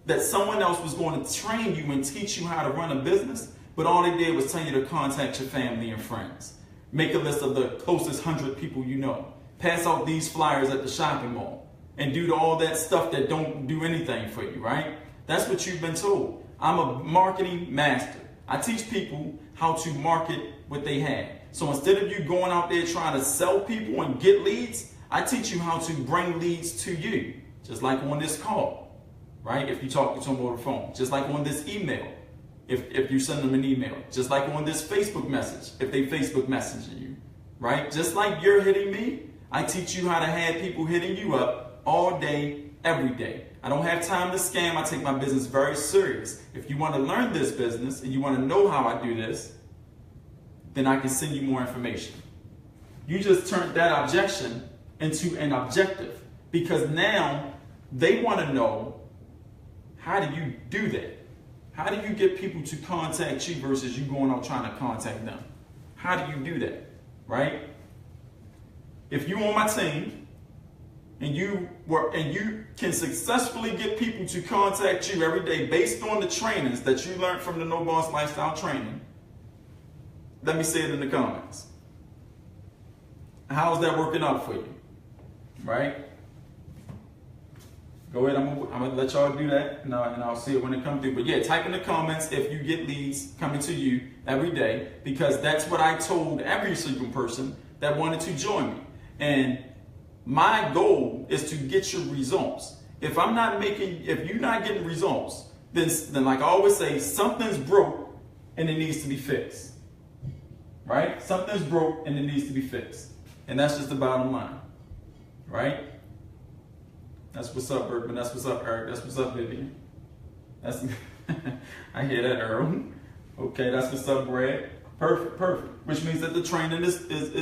that someone else was going to train you and teach you how to run a business, but all they did was tell you to contact your family and friends. Make a list of the closest 100 people you know. Pass out these flyers at the shopping mall and do all that stuff that don't do anything for you, right? That's what you've been told. I'm a marketing master. I teach people how to market what they have. So instead of you going out there trying to sell people and get leads, I teach you how to bring leads to you, just like on this call, right? If you talk to them over the phone, just like on this email, if you send them an email, just like on this Facebook message, if they Facebook messaging you, right? Just like you're hitting me, I teach you how to have people hitting you up all day, every day. I don't have time to scam. I take my business very serious. If you want to learn this business and you want to know how I do this, then I can send you more information. You just turned that objection into an objective, because now they want to know, how do you do that? How do you get people to contact you versus you going out trying to contact them? How do you do that, right? If you're on my team and you can successfully get people to contact you every day based on the trainings that you learned from the No Boss Lifestyle training, let me say it in the comments. How's that working out for you? Right? Go ahead, I'm gonna let y'all do that, and I'll see it when it comes through. But yeah, type in the comments if you get leads coming to you every day, because that's what I told every single person that wanted to join me. And my goal is to get your results. If you're not getting results, then like I always say, something's broke and it needs to be fixed. Right? Something's broke and it needs to be fixed. And that's just the bottom line. Right? That's what's up, Bergman. That's what's up, Eric. That's what's up, Vivian. I hear that, Earl. Okay, that's what's up, Brad. Perfect, perfect. Which means that the training is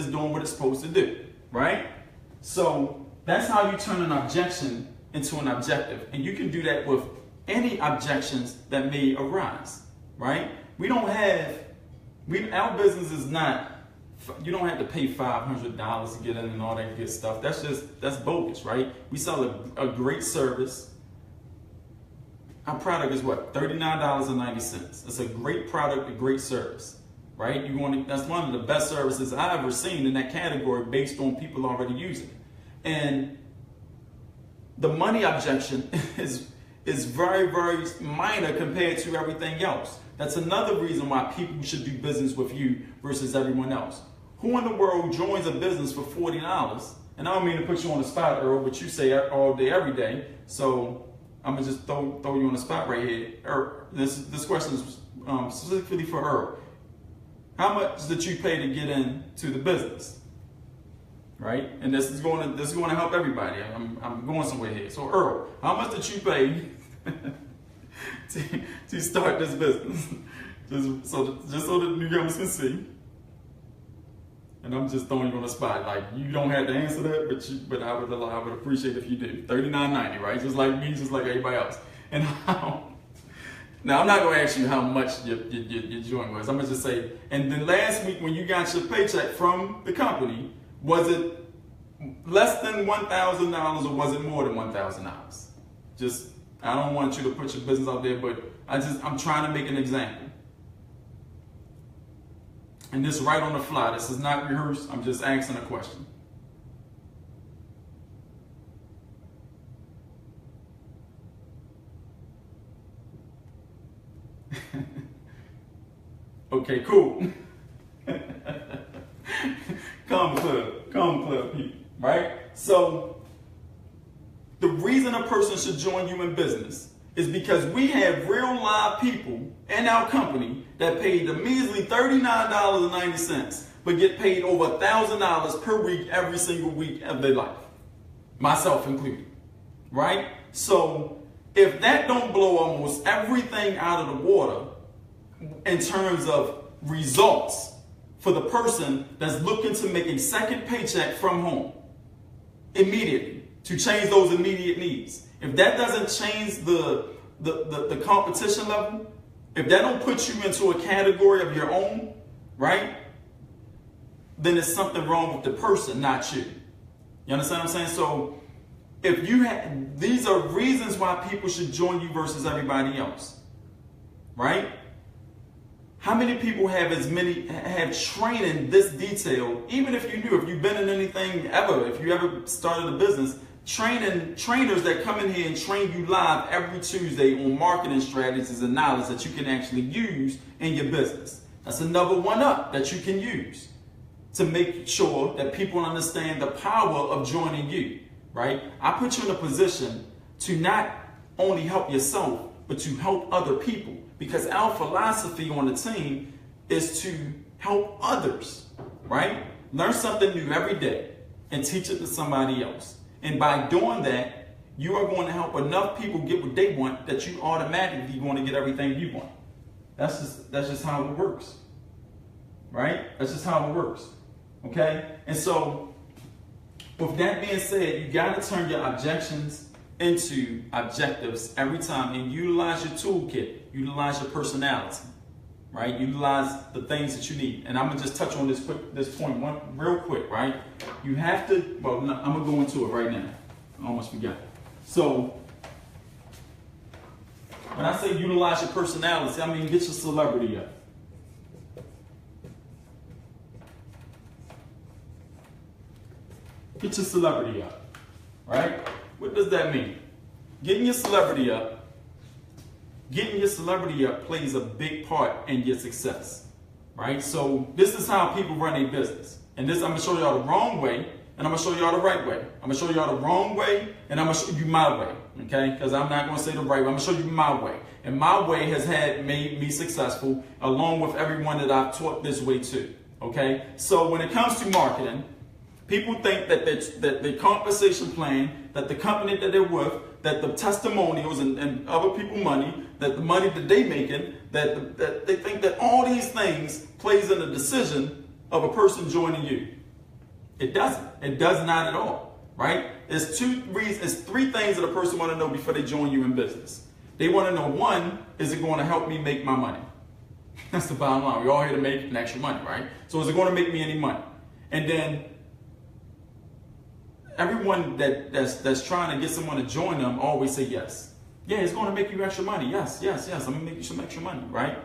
doing what it's supposed to do, right? So that's how you turn an objection into an objective. And you can do that with any objections that may arise, right? Our business is not, you don't have to pay $500 to get in and all that good stuff. That's bogus, right? We sell a great service. Our product is what? $39.90. It's a great product, a great service, right? That's one of the best services I've ever seen in that category based on people already using it. And the money objection is very, very minor compared to everything else. That's another reason why people should do business with you versus everyone else. Who in the world joins a business for $40? And I don't mean to put you on the spot, Earl, but you say all day, every day. So I'm gonna just throw you on the spot right here. Earl, this question is specifically for Earl. How much did you pay to get into the business? Right? And this is going to help everybody. I'm going somewhere here. So Earl, how much did you pay to start this business? Just so the newcomers can see. And I'm just throwing you on the spot. Like, you don't have to answer that, but I would appreciate if you do. $39.90, right? Just like me, just like everybody else. And now I'm not going to ask you how much your joint was. I'm going to just say, and then last week when you got your paycheck from the company, was it less than $1,000 or was it more than $1,000? Just, I don't want you to put your business out there, but I'm trying to make an example. And this right on the fly. This is not rehearsed. I'm just asking a question. Okay, cool. Come club people, right? So the reason a person should join you in business is because we have real live people in our company that paid a measly $39.90, but get paid over $1,000 per week every single week of their life, myself included, right? So if that don't blow almost everything out of the water in terms of results for the person that's looking to make a second paycheck from home immediately to change those immediate needs, if that doesn't change the competition level, if that don't put you into a category of your own, right, then there's something wrong with the person, not you. You understand what I'm saying? So if you have, these are reasons why people should join you versus everybody else, right? How many people have training this detail, even if you knew, if you've been in anything ever, if you ever started a business, trainers that come in here and train you live every Tuesday on marketing strategies and knowledge that you can actually use in your business. That's another one up that you can use to make sure that people understand the power of joining you, right? I put you in a position to not only help yourself, but to help other people, because our philosophy on the team is to help others, right? Learn something new every day and teach it to somebody else. And by doing that, you are going to help enough people get what they want that you automatically going to get everything you want. That's just how it works, right? That's just how it works, okay? And so, with that being said, you got to turn your objections into objectives every time and utilize your toolkit, utilize your personality, right? Utilize the things that you need. And I'm gonna just touch on this point real quick, right? You have to, well, no, I'm gonna go into it right now. I almost forgot. So, when I say utilize your personality, I mean get your celebrity up. Get your celebrity up, right? What does that mean? Getting your celebrity up plays a big part in your success, right? So this is how people run a business. And this, I'm gonna show y'all the wrong way, and I'm gonna show y'all the right way. I'm gonna show y'all the wrong way, and I'm gonna show you my way, okay? Because I'm not gonna say the right way, I'm gonna show you my way. And my way has made me successful, along with everyone that I've taught this way to, okay? So when it comes to marketing, people think that the compensation plan, that the company that they're with, that the testimonials and other people money, that the money that they making, that they think that all these things plays in the decision of a person joining you. It doesn't. It does not at all, right? It's three things that a person want to know before they join you in business. They want to know, one, is it going to help me make my money? That's the bottom line. We're all here to make an extra money, right? So is it going to make me any money? And then everyone that's trying to get someone to join them always say yes. Yeah, it's going to make you extra money. Yes. I'm going to make you some extra money, right?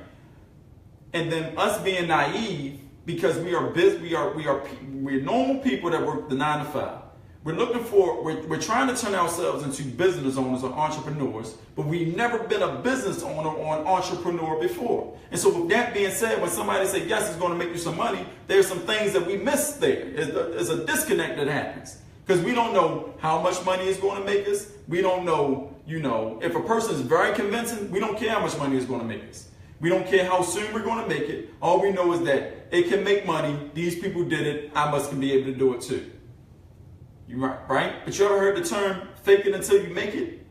And then us being naive, because we're normal people that work the 9 to 5. We're trying to turn ourselves into business owners or entrepreneurs, but we've never been a business owner or an entrepreneur before. And so with that being said, when somebody says yes, it's going to make you some money, there's some things that we miss there. There's a disconnect that happens. Because we don't know how much money it's going to make us. We don't know, if a person is very convincing, we don't care how much money it's going to make us. We don't care how soon we're going to make it. All we know is that it can make money. These people did it. I must be able to do it too. You right? But you ever heard the term fake it until you make it?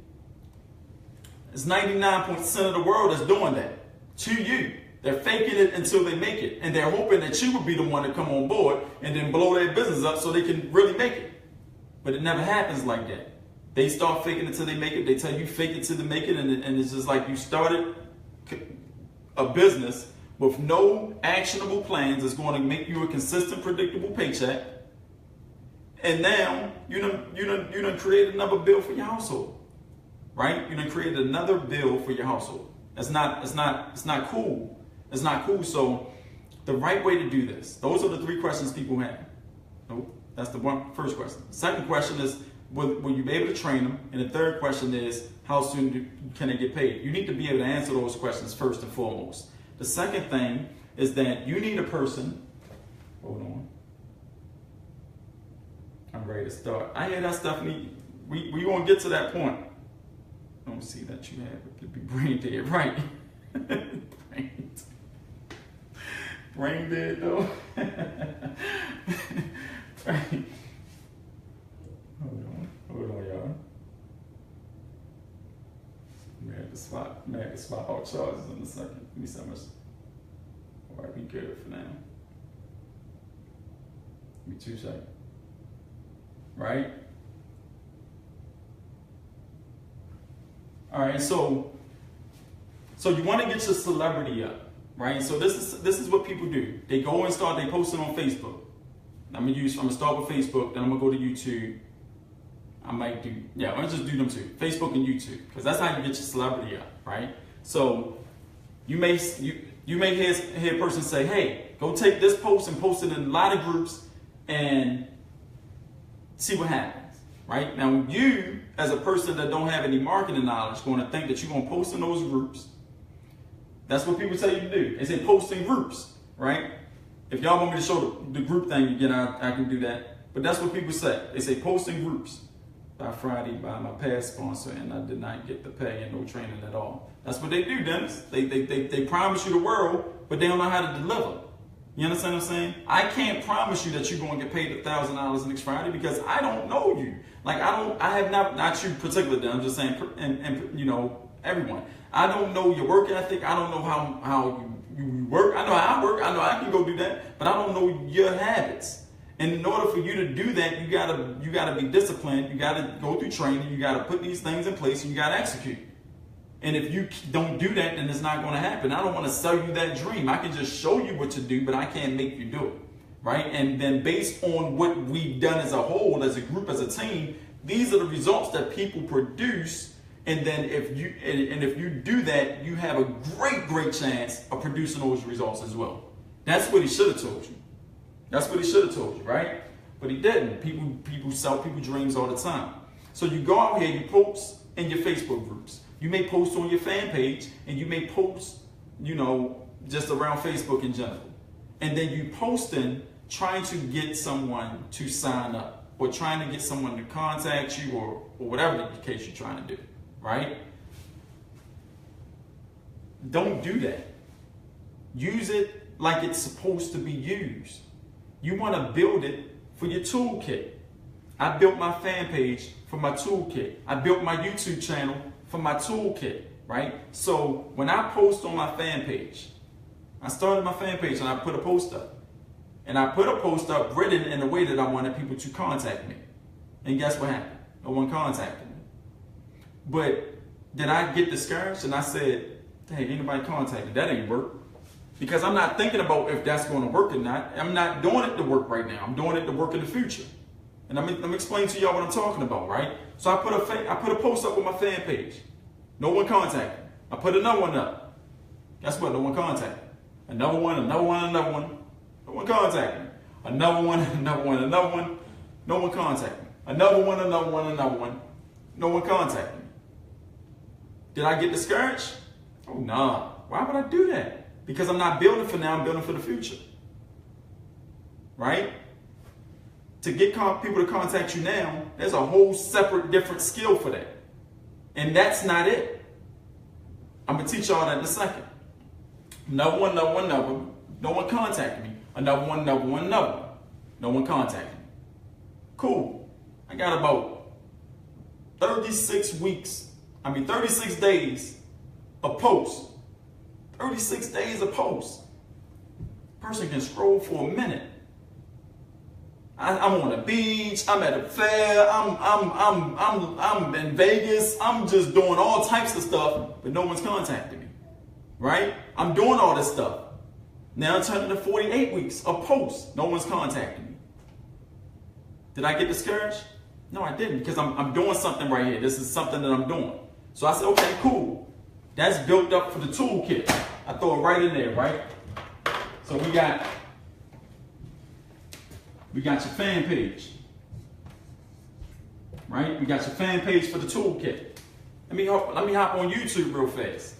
It's 99% of the world that's doing that to you. They're faking it until they make it. And they're hoping that you will be the one to come on board and then blow their business up so they can really make it. But it never happens like that. They start faking it until they make it. They tell you fake it till they make it. And it's just like you started a business with no actionable plans that's going to make you a consistent, predictable paycheck. And now you done created another bill for your household, right? You done created another bill for your household. It's not cool. It's not cool. So the right way to do this, those are the 3 questions people have. Nope. That's the first question. The second question is, will you be able to train them? And the third question is, how soon can they get paid? You need to be able to answer those questions first and foremost. The second thing is that you need a person. Hold on. I'm ready to start. I hear that, Stephanie. We gonna get to that point. I don't see that you have it. Could be brain dead, right? Rain did though. Right. Hold on, y'all. May have to spot all charges in a second. Give me so much. All right, we good for now. Give me 2 seconds. Right? All right, so you want to get your celebrity up, right? So this is what people do. They go and they post it on Facebook. I'm gonna start with Facebook, then I'm gonna go to YouTube. I'm gonna just do them two, Facebook and YouTube, because that's how you get your celebrity up, right? So you may hear a person say, hey, go take this post and post it in a lot of groups and see what happens, right? Now you, as a person that don't have any marketing knowledge, going to think that you're going to post in those groups. That's what people tell you to do. They say post in groups, right? If y'all want me to show the group thing again, I can do that. But that's what people say. They say post in groups. By Friday, by my past sponsor, and I did not get the pay and no training at all. That's what they do, Dennis. They promise you the world, but they don't know how to deliver. You understand what I'm saying? I can't promise you that you're going to get paid $1,000 next Friday because I don't know you. Like I have not you particularly. I'm just saying, and you know, everyone. I don't know your work ethic. I don't know how you work. I know how I work. I know I can go do that, but I don't know your habits. And in order for you to do that, you gotta be disciplined. You gotta go through training. You gotta put these things in place, and you gotta execute. And if you don't do that, then it's not going to happen. I don't want to sell you that dream. I can just show you what to do, but I can't make you do it, right? And then based on what we've done as a whole, as a group, as a team, these are the results that people produce. And then if you do that, you have a great chance of producing those results as well. That's what he should have told you. That's what he should have told you, right? But he didn't. People sell people dreams all the time. So you go out here, you post in your Facebook groups. You may post on your fan page, and you may post, you know, just around Facebook in general. And then you posting trying to get someone to sign up, or trying to get someone to contact you, or whatever the case you're trying to do, right? Don't do that. Use it like it's supposed to be used. You want to build it for your toolkit. I built my fan page for my toolkit. I built my YouTube channel for my toolkit, right? So when I post on my fan page, I started my fan page and I put a post up. And I put a post up written in a way that I wanted people to contact me. And guess what happened? No one contacted me. But did I get discouraged? And I said, dang, ain't nobody contacted. That ain't work. Because I'm not thinking about if that's going to work or not. I'm not doing it to work right now. I'm doing it to work in the future. And let me explain to y'all what I'm talking about, right? So I put a post up on my fan page. No one contacted me. I put another one up. Guess what? No one contacted me. Another one. No one contacted me. Another one. No one contacted me. Another one. No one contacted me. Did I get discouraged? Oh, nah. Why would I do that? Because I'm not building for now, I'm building for the future. Right? To get people to contact you now, there's a whole separate, different skill for that. And that's not it. I'm going to teach y'all that in a second. No one contacted me. Another one. No one contacted me. Cool. I got about 36 days of posts. 36 days of posts. Person can scroll for a minute. I'm on the beach. I'm at a fair. I'm in Vegas. I'm just doing all types of stuff, but no one's contacting me. Right? I'm doing all this stuff. Now I'm turning to 48 weeks of posts. No one's contacting me. Did I get discouraged? No, I didn't, because I'm doing something right here. This is something that I'm doing. So I said, okay, cool. That's built up for the toolkit. I throw it right in there, right? So we got your fan page, right? We got your fan page for the toolkit. Let me hop on YouTube real fast.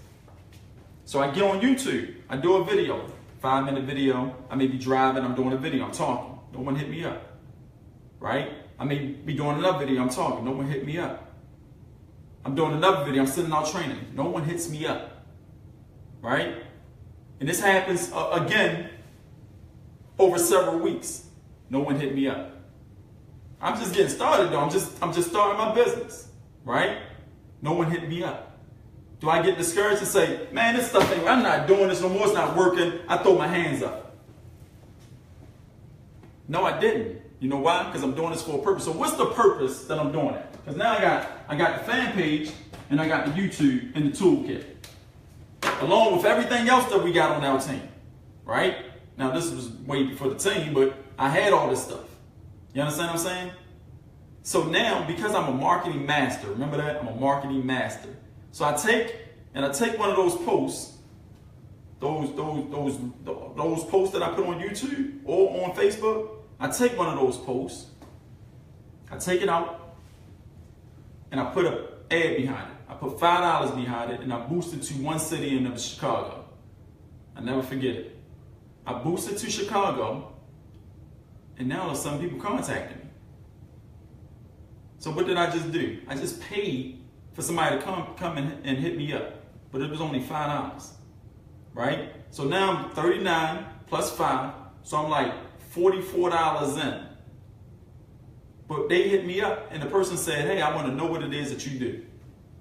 So I get on YouTube. I do a video, 5-minute video. I may be driving. I'm doing a video. I'm talking. No one hit me up, right? I may be doing another video. I'm talking. No one hit me up. I'm doing another video. I'm sitting out training. No one hits me up, right? And this happens again over several weeks. No one hit me up. I'm just getting started though. I'm just starting my business, right? No one hit me up. Do I get discouraged and say, man, this stuff ain't, I'm not doing this no more, it's not working, I throw my hands up? No, I didn't. You know why? Because I'm doing this for a purpose. So what's the purpose that I'm doing it? Because now I got the fan page and I got the YouTube and the toolkit, along with everything else that we got on our team, right? Now this was way before the team, but I had all this stuff. You understand what I'm saying? So now, because I'm a marketing master, remember that? I'm a marketing master. So I take one of those posts, those posts that I put on YouTube or on Facebook. I take one of those posts, I take it out, and I put an ad behind it. I put $5 behind it, and I boost it to one city in Chicago. I never forget it. I boosted to Chicago, and now there's some people contacting me. So what did I just do? I just paid for somebody to come and hit me up, but it was only $5, right? So now I'm 39 plus 5, so I'm like $44 in. But they hit me up, and the person said, hey, I want to know what it is that you do.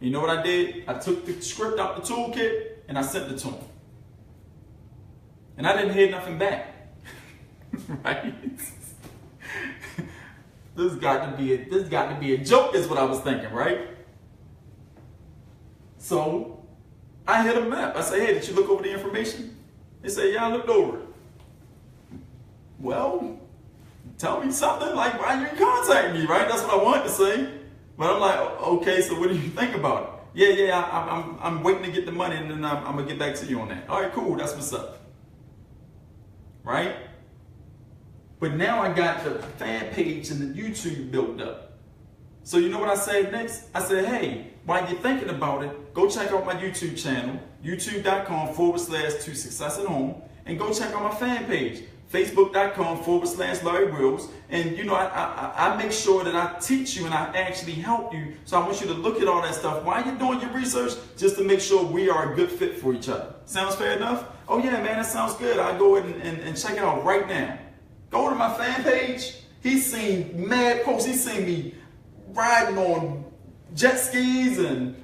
You know what I did? I took the script out the toolkit, and I sent it to them. And I didn't hear nothing back, right? This got to be a joke, is what I was thinking, right? So I hit them up. I say, hey, did you look over the information? They say, yeah, I looked over it. Well, tell me something, like, why you contact me, right? That's what I wanted to say. But I'm like, okay, so what do you think about it? Yeah, I'm waiting to get the money, and then I'm gonna get back to you on that. All right, cool, that's what's up. Right? But now I got the fan page and the YouTube built up. So you know what I said next? I said, hey, while you're thinking about it, go check out my YouTube channel, youtube.com/To Success at Home, and go check out my fan page, facebook.com/Larry Wills. And you know, I make sure that I teach you and I actually help you. So I want you to look at all that stuff while you're doing your research, just to make sure we are a good fit for each other. Sounds fair enough? Oh yeah, man, that sounds good. I'll go ahead and check it out right now. Go to my fan page. He's seen mad posts. He's seen me riding on jet skis and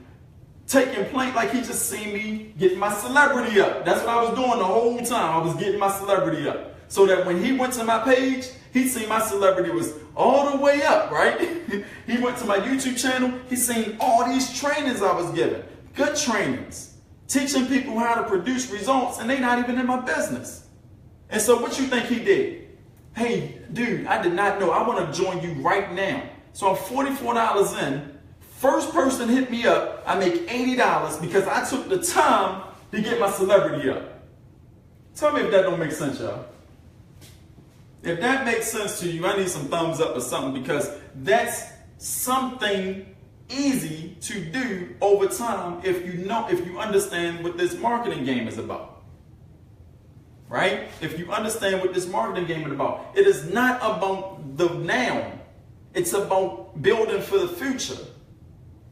taking planes. Like, he just seen me getting my celebrity up. That's what I was doing the whole time. I was getting my celebrity up. So that when he went to my page, he seen my celebrity was all the way up, right? He went to my YouTube channel. He seen all these trainings I was giving. Good trainings. Teaching people how to produce results, and they not even in my business. And so what you think he did? Hey, dude, I did not know. I want to join you right now. So I'm $44 in. First person hit me up, I make $80 because I took the time to get my celebrity up. Tell me if that don't make sense, y'all. If that makes sense to you, I need some thumbs up or something, because that's something easy to do over time if you understand what this marketing game is about. Right? If you understand what this marketing game is about, it is not about the now. It's about building for the future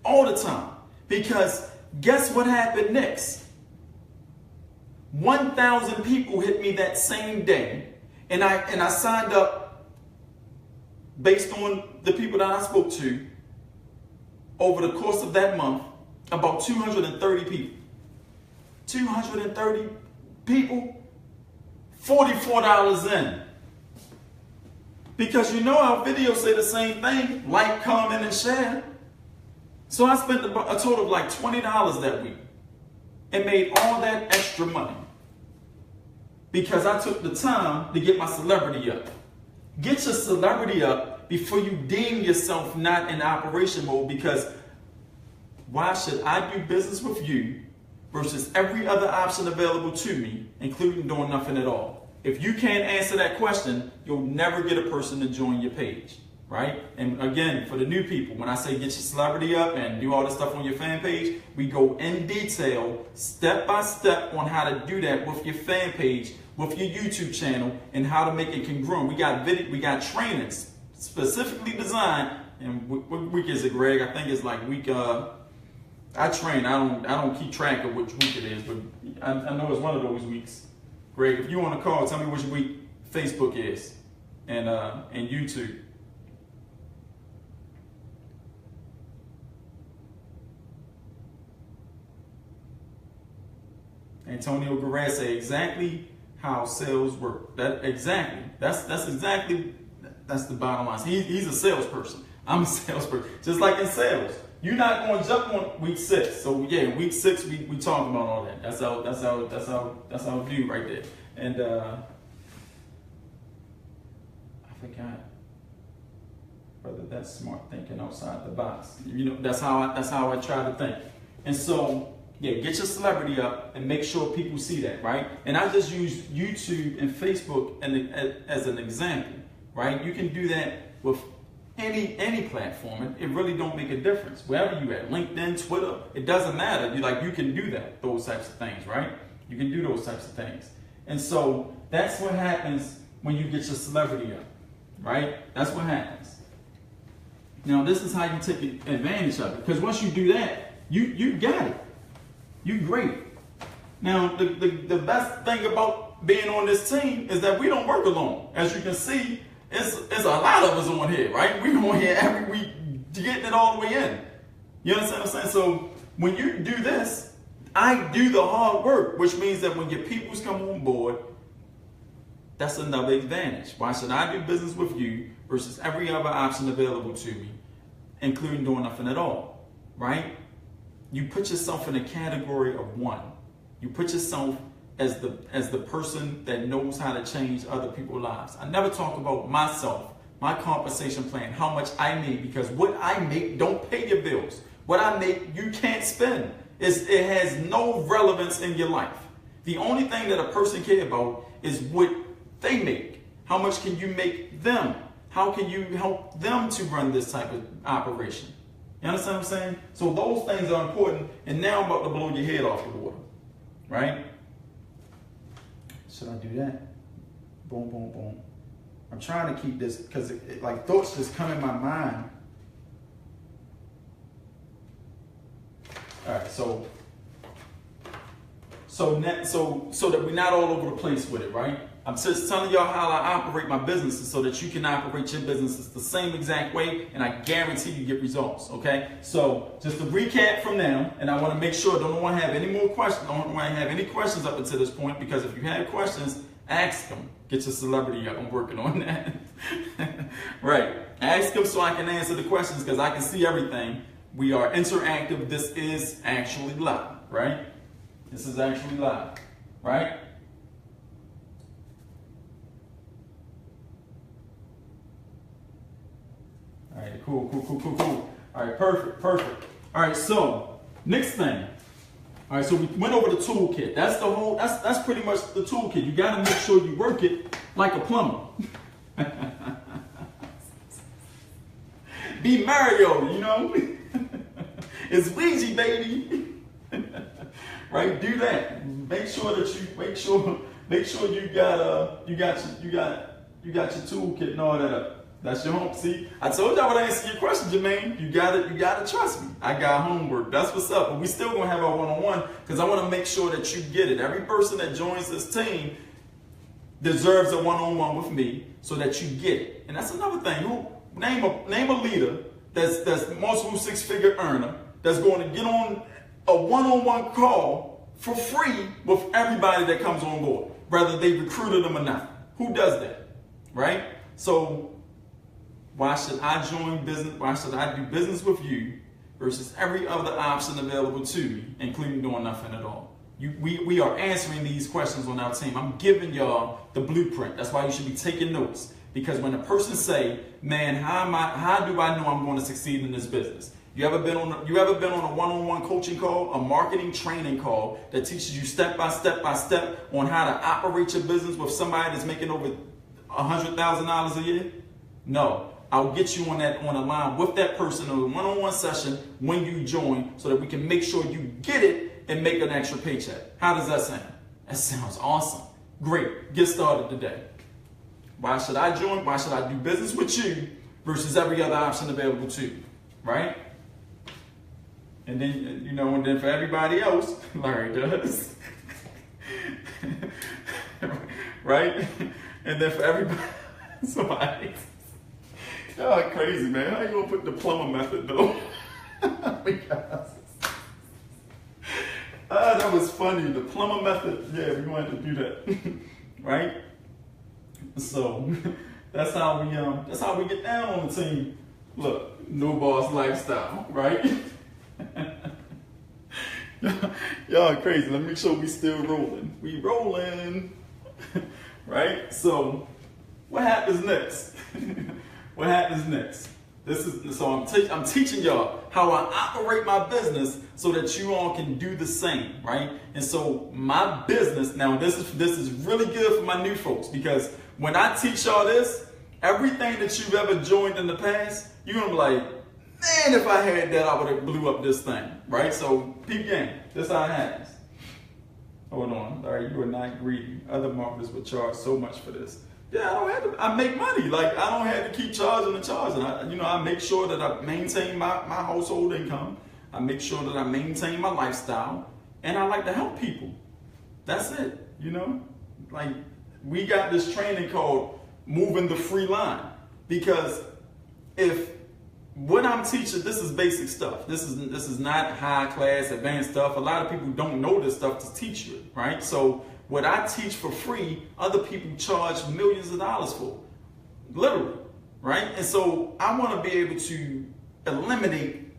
all the time. Because guess what happened next? 1,000 people hit me that same day, and I signed up based on the people that I spoke to over the course of that month. About 230 people. 230 people. $44 in. Because you know our videos say the same thing: like, comment, and share. So I spent a total of like $20 that week and made all that extra money because I took the time to get my celebrity up. Get your celebrity up before you deem yourself not in operation mode, because why should I do business with you versus every other option available to me, including doing nothing at all? If you can't answer that question, you'll never get a person to join your page, right? And again, for the new people, when I say get your celebrity up and do all this stuff on your fan page, we go in detail, step by step, on how to do that with your fan page, with your YouTube channel, and how to make it congruent. We got trainings specifically designed. And what week is it, Greg? I think it's like week. I train. I don't keep track of which week it is, but I know it's one of those weeks. Greg, if you want to call, tell me which week. Facebook is and YouTube. Antonio Guerrero said exactly how sales work. That's the bottom line. He's a salesperson. I'm a salesperson. Just like in sales, you're not going to jump on week 6. So yeah, week 6 we talk about all that. That's how we do right there. And I forgot whether that's smart thinking outside the box. You know, that's how I try to think. And so yeah, get your celebrity up and make sure people see that, right? And I just use YouTube and Facebook as an example, right? You can do that with any platform. It really don't make a difference. Wherever you at, LinkedIn, Twitter, it doesn't matter. You can do that, those types of things, right? You can do those types of things. And so that's what happens when you get your celebrity up, right? That's what happens. Now, this is how you take advantage of it. Because once you do that, you got it. You great. Now, the best thing about being on this team is that we don't work alone. As you can see, it's a lot of us on here, right? We on here every week getting it all the way in. You understand what I'm saying? So when you do this, I do the hard work, which means that when your peoples come on board, that's another advantage. Why should I do business with you versus every other option available to me, including doing nothing at all, right? You put yourself in a category of one. You put yourself as the person that knows how to change other people's lives. I never talk about myself, my compensation plan, how much I make, because what I make don't pay your bills. What I make, you can't spend. It has no relevance in your life. The only thing that a person cares about is what they make. How much can you make them? How can you help them to run this type of operation? You understand what I'm saying? So those things are important. And now I'm about to blow your head off the water. Right? Should I do that? Boom, boom, boom. I'm trying to keep this because like thoughts just come in my mind. All right, so that we're not all over the place with it, right? I'm just telling y'all how I operate my businesses so that you can operate your businesses the same exact way, and I guarantee you get results, okay? So just to recap from now, and I want to make sure, don't want to have any more questions, don't want to have any questions up until this point, because if you have questions, ask them. Get your celebrity up. I'm working on that. Right. Ask them so I can answer the questions because I can see everything. We are interactive. This is actually live, right? This is actually live, right? All right, cool. All right, perfect. All right, so next thing. All right, so we went over the toolkit. That's pretty much the toolkit. You got to make sure you work it like a plumber. Be Mario, you know? It's Ouija, baby. Right? Do that. Make sure you got your toolkit and all that up. That's your home. See, I told y'all when I answer your question, Jermaine. You gotta trust me. I got homework. That's what's up. But we still gonna have our one-on-one because I want to make sure that you get it. Every person that joins this team deserves a one-on-one with me so that you get it. And that's another thing. Name a leader that's multiple six-figure earner that's going to get on a one-on-one call for free with everybody that comes on board, whether they recruited them or not. Who does that, right? So why should I join business? Why should I do business with you versus every other option available to me, including doing nothing at all? We are answering these questions on our team. I'm giving y'all the blueprint. That's why you should be taking notes. Because when a person say, man, how do I know I'm going to succeed in this business? You ever been on a one-on-one coaching call, a marketing training call that teaches you step by step on how to operate your business with somebody that's making over $100,000 a year? No. I'll get you on a line with that person in a one-on-one session when you join so that we can make sure you get it and make an extra paycheck. How does that sound? That sounds awesome. Great. Get started today. Why should I join? Why should I do business with you versus every other option available to you? Right? And then, and then for everybody else, Larry does. Right? And then for everybody, somebody, y'all crazy, man. How you gonna put the plumber method though? Because that was funny. The plumber method, yeah, we wanted to do that, right? So that's how we get down on the team. Look, no boss lifestyle, right? Y'all are crazy. Let me make sure we still rolling. We rolling, right? So what happens next? What happens next? I'm teaching y'all how I operate my business so that you all can do the same, right? And so my business, now this is really good for my new folks, because when I teach y'all this, everything that you've ever joined in the past, you're gonna be like, man, if I had that, I would have blew up this thing, right? So peep game, this how it happens. Hold on, all right, you are not greedy. Other marketers would charge so much for this. Yeah, I don't have to. I make money. Like, I don't have to keep charging and charging. I make sure that I maintain my household income. I make sure that I maintain my lifestyle, and I like to help people. That's it. Like, we got this training called Moving the Free Line, because if what I'm teaching, this is basic stuff. This is not high class, advanced stuff. A lot of people don't know this stuff to teach you, right? So what I teach for free, other people charge millions of dollars for, literally, right? And so I want to be able to eliminate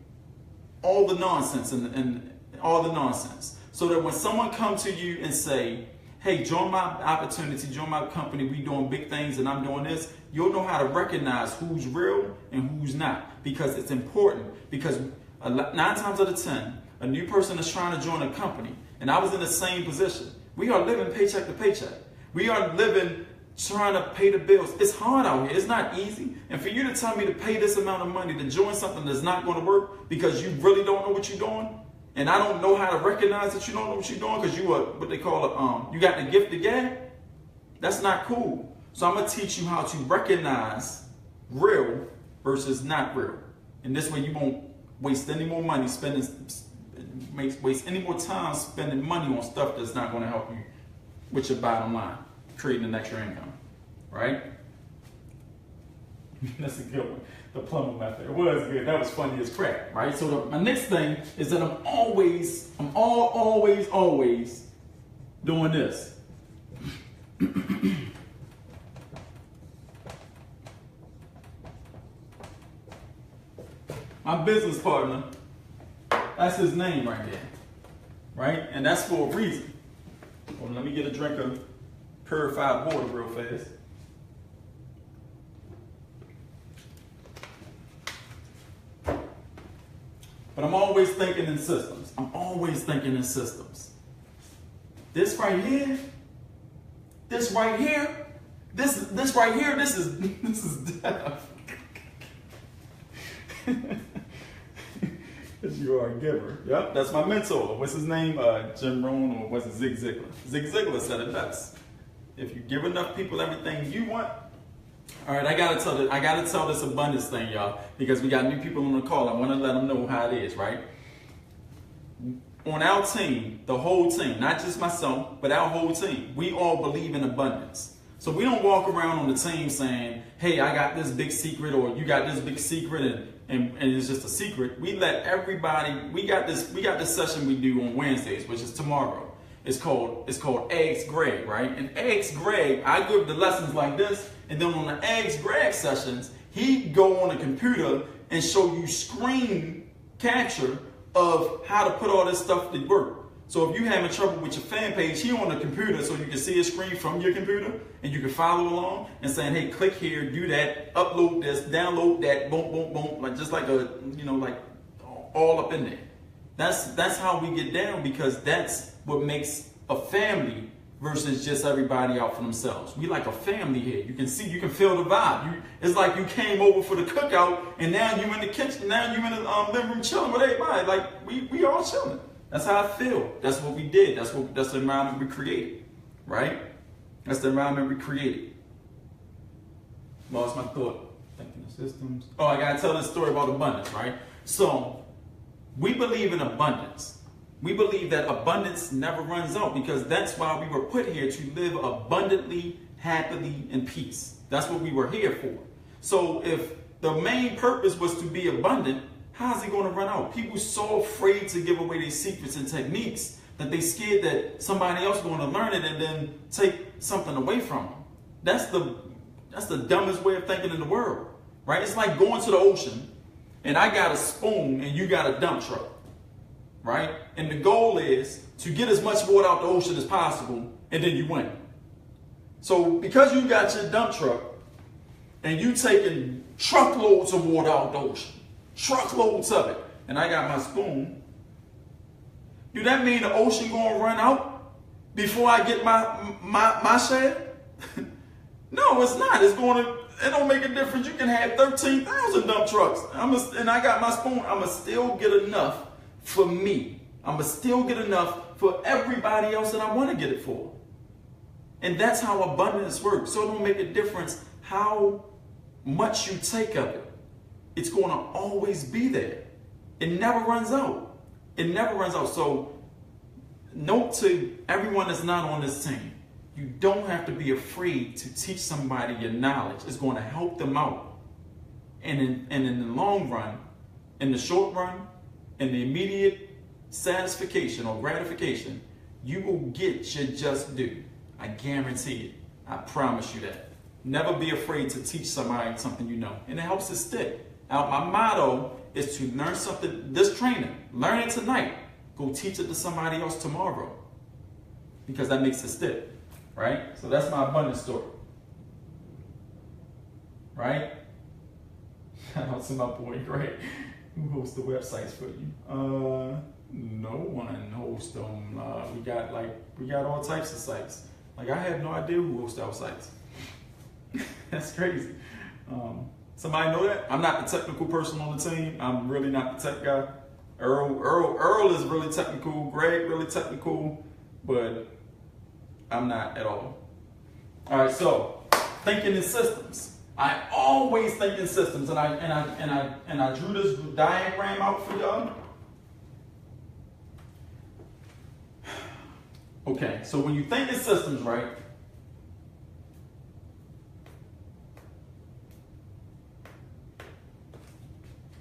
all the nonsense and all the nonsense, so that when someone comes to you and say, hey, join my opportunity, join my company, we doing big things and I'm doing this, you'll know how to recognize who's real and who's not, because it's important. Because 9 times out of 10, a new person is trying to join a company, and I was in the same position. We are living paycheck to paycheck. We are living trying to pay the bills. It's hard out here. It's not easy. And for you to tell me to pay this amount of money to join something that's not going to work because you really don't know what you're doing, and I don't know how to recognize that you don't know what you're doing because you are what they call you got the gift of gab, that's not cool. So I'm going to teach you how to recognize real versus not real. And this way you won't waste any more money waste any more time spending money on stuff that's not going to help you with your bottom line, creating an extra income, right? That's a good one. The plumber method. It was good. That was funny as crap, right? So my next thing is that I'm always doing this. My business partner, that's his name right there, right? And that's for a reason. Well, let me get a drink of purified water real fast. But I'm always thinking in systems. This right here, this is death. Because you are a giver. Yep, that's my mentor. What's his name? Jim Rohn, or was it Zig Ziglar? Zig Ziglar said it best. If you give enough people everything you want. All right, I gotta tell this abundance thing, y'all, because we got new people on the call. I want to let them know how it is, right? On our team, the whole team, not just myself, but our whole team, we all believe in abundance. So we don't walk around on the team saying, hey, I got this big secret, or you got this big secret, and it's just a secret. We let everybody, we got this session we do on Wednesdays, which is tomorrow. It's called Ask Greg, right? And Ask Greg, I give the lessons like this, and then on the Ask Greg sessions, he go on the computer and show you screen capture of how to put all this stuff to work. So if you're having trouble with your fan page, he on the computer so you can see a screen from your computer and you can follow along and saying, hey, click here, do that, upload this, download that, boom, boom, boom, like just like like all up in there. That's how we get down, because that's what makes a family versus just everybody out for themselves. We like a family here. You can see, you can feel the vibe. It's like you came over for the cookout and now you in the kitchen, now you in the living room chilling with everybody. Like we all chilling. That's how I feel. That's what we did. That's the environment we created, right? That's the environment we created. Lost my thought. Thinking of systems. Oh, I gotta tell this story about abundance, right? So we believe in abundance. We believe that abundance never runs out, because that's why we were put here, to live abundantly happily in peace. That's what we were here for. So if the main purpose was to be abundant, how's it going to run out? People so afraid to give away their secrets and techniques that they scared that somebody else is going to learn it and then take something away from them. That's the dumbest way of thinking in the world, right? It's like going to the ocean and I got a spoon and you got a dump truck, right? And the goal is to get as much water out the ocean as possible and then you win. So because you got your dump truck and you taking truckloads of water out the ocean, truckloads of it, and I got my spoon, do that mean the ocean gonna run out before I get my share? No, it's not. It don't make a difference. You can have 13,000 dump trucks. And I got my spoon. I'ma still get enough for me. I'ma still get enough for everybody else that I want to get it for. And that's how abundance works. So it don't make a difference how much you take of it. It's going to always be there. It never runs out. It never runs out. So note to everyone that's not on this team, you don't have to be afraid to teach somebody your knowledge. It's going to help them out. And in the long run, in the short run, in the immediate satisfaction or gratification, you will get your just due. I guarantee it. I promise you that. Never be afraid to teach somebody something you know. And it helps it stick. Now, my motto is to learn something, this training, learn it tonight. Go teach it to somebody else tomorrow. Because that makes it stick. Right? So that's my abundance story. Right? Shout out to my boy Greg, who hosts the websites for you. No one hosts them. We got all types of sites. Like, I have no idea who hosts our sites. That's crazy. Somebody know that? I'm not the technical person on the team. I'm really not the tech guy. Earl is really technical. Greg really technical, but I'm not at all. All right, so thinking in systems. I always think in systems, and I drew this diagram out for y'all. Okay, so when you think in systems, right?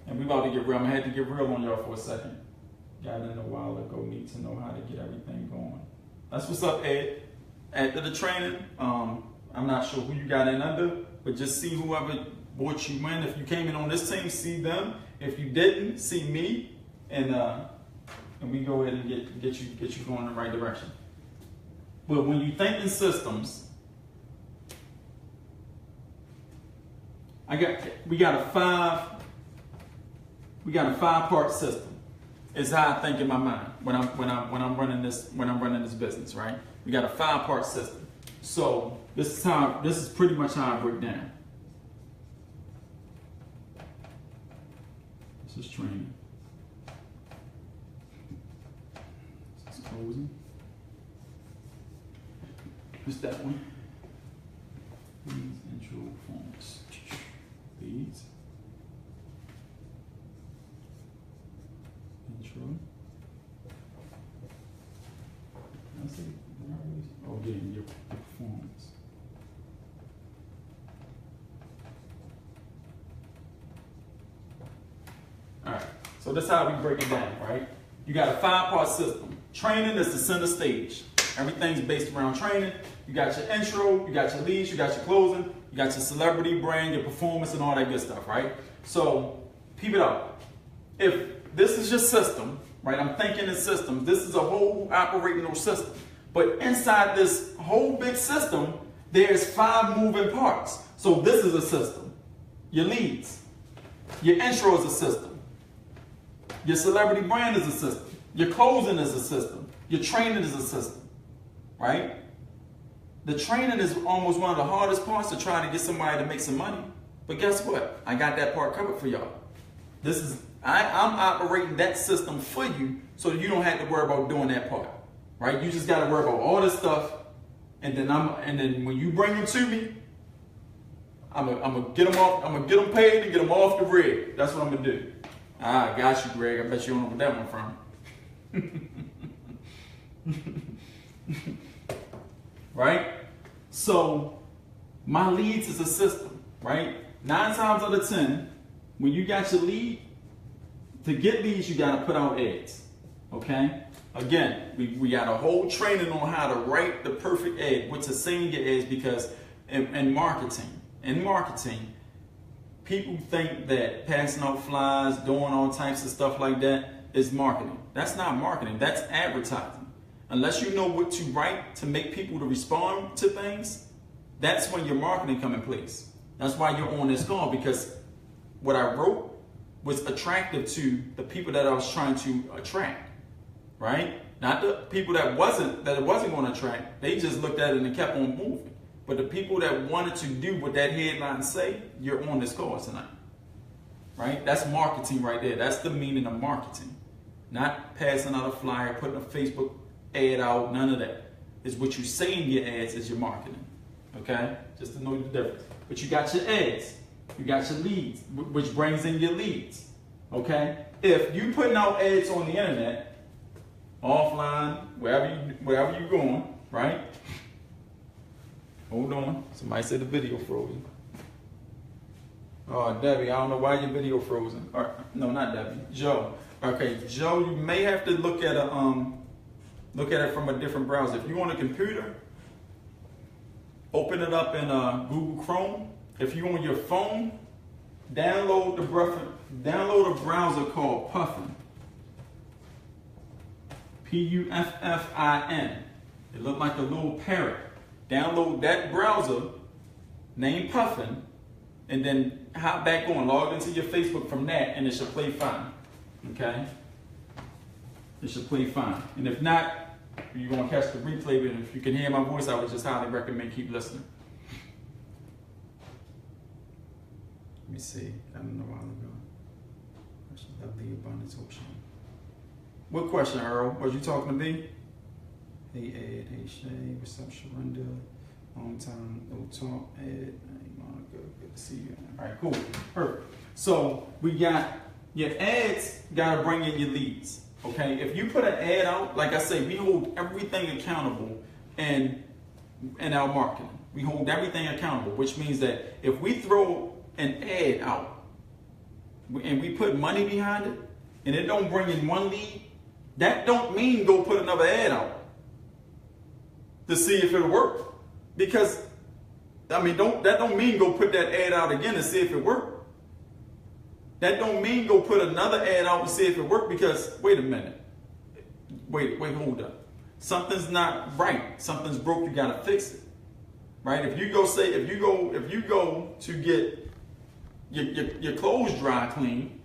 And we about to get real. I had to get real on y'all for a second. Got in a while ago, need to know how to get everything going. That's what's up, Ed. After the training, I'm not sure who you got in under, but just see whoever brought you in. If you came in on this team, see them. If you didn't, see me, and we go ahead and get you going in the right direction. But when you think in systems, we got a five-part system. Is how I think in my mind when I'm running this business, right? We got a 5-part system. So this is pretty much how I break down. This is training. This is closing. What's that one? Leads, intro, performance. Leads. Intro. Oh, getting your performance. All right, so that's how we break it down, right? You got a 5-part system. Training is the center stage. Everything's based around training. You got your intro, you got your leads, you got your closing, you got your celebrity brand, your performance, and all that good stuff, right? So, peep it out. If this is your system, right? I'm thinking in systems. This is a whole operational system. But inside this whole big system, there's 5 moving parts. So this is a system. Your leads. Your intro is a system. Your celebrity brand is a system. Your closing is a system. Your training is a system. Right? The training is almost one of the hardest parts to try to get somebody to make some money. But guess what? I got that part covered for y'all. I'm operating that system for you so that you don't have to worry about doing that part. Right? You just got to worry about all this stuff, and then when you bring them to me, I'm gonna get them off. I'm gonna get them paid and get them off the rig. That's what I'm gonna do. Ah, got you, Greg. I bet you don't know where that one from. Right? So My leads is a system, right? 9 times out of 10, when you got your lead, to get leads, you got to put out ads, okay? Again, we got a whole training on how to write the perfect ad, what to say in your ads, because in marketing, people think that passing out flyers, doing all types of stuff like that is marketing. That's not marketing, that's advertising. Unless you know what to write to make people to respond to things, that's when your marketing come in place. That's why you're on this call, because what I wrote was attractive to the people that I was trying to attract, right? Not the people that it wasn't going to attract. They just looked at it and kept on moving. But the people that wanted to do what that headline say, you're on this call tonight, right? That's marketing right there. That's the meaning of marketing. Not passing out a flyer, putting a Facebook ad out, none of that. It's what you say in your ads is your marketing, okay? Just to know the difference. But you got your ads, you got your leads, which brings in your leads, okay? If you putting out ads on the internet, offline, wherever you're going, right? Hold on, somebody said the video frozen. Oh, Debbie, I don't know why your video frozen. Or, no, not Debbie, Joe. Okay, Joe, you may have to look at it from a different browser. If you're on a computer, open it up in Google Chrome. If you're on your phone, download a browser called Puffin. Puffin. It looked like a little parrot. Download that browser named Puffin, and then hop back on, log into your Facebook from that, and it should play fine. Okay? It should play fine. And if not, you're going to catch the replay, but if you can hear my voice, I would just highly recommend keep listening. Let me see. I don't know how to go. Question of the abundance ocean. What question, Earl? Was you talking to me? Hey Ed, hey Shay, what's up, Sharonda? Long time no talk, Ed. Hey Monica, good to see you. All right, cool, perfect. So we got your ads. Got to bring in your leads. Okay, if you put an ad out, like I say, we hold everything accountable in our marketing. We hold everything accountable, which means that if we throw an ad out and we put money behind it, and it don't bring in one lead, that don't mean go put another ad out to see if it'll work. Because, I mean, that don't mean go put that ad out again to see if it worked. That don't mean go put another ad out to see if it worked, because, wait a minute. Wait, hold up. Something's not right. Something's broke, you gotta fix it. Right? If you go to get your clothes dry clean,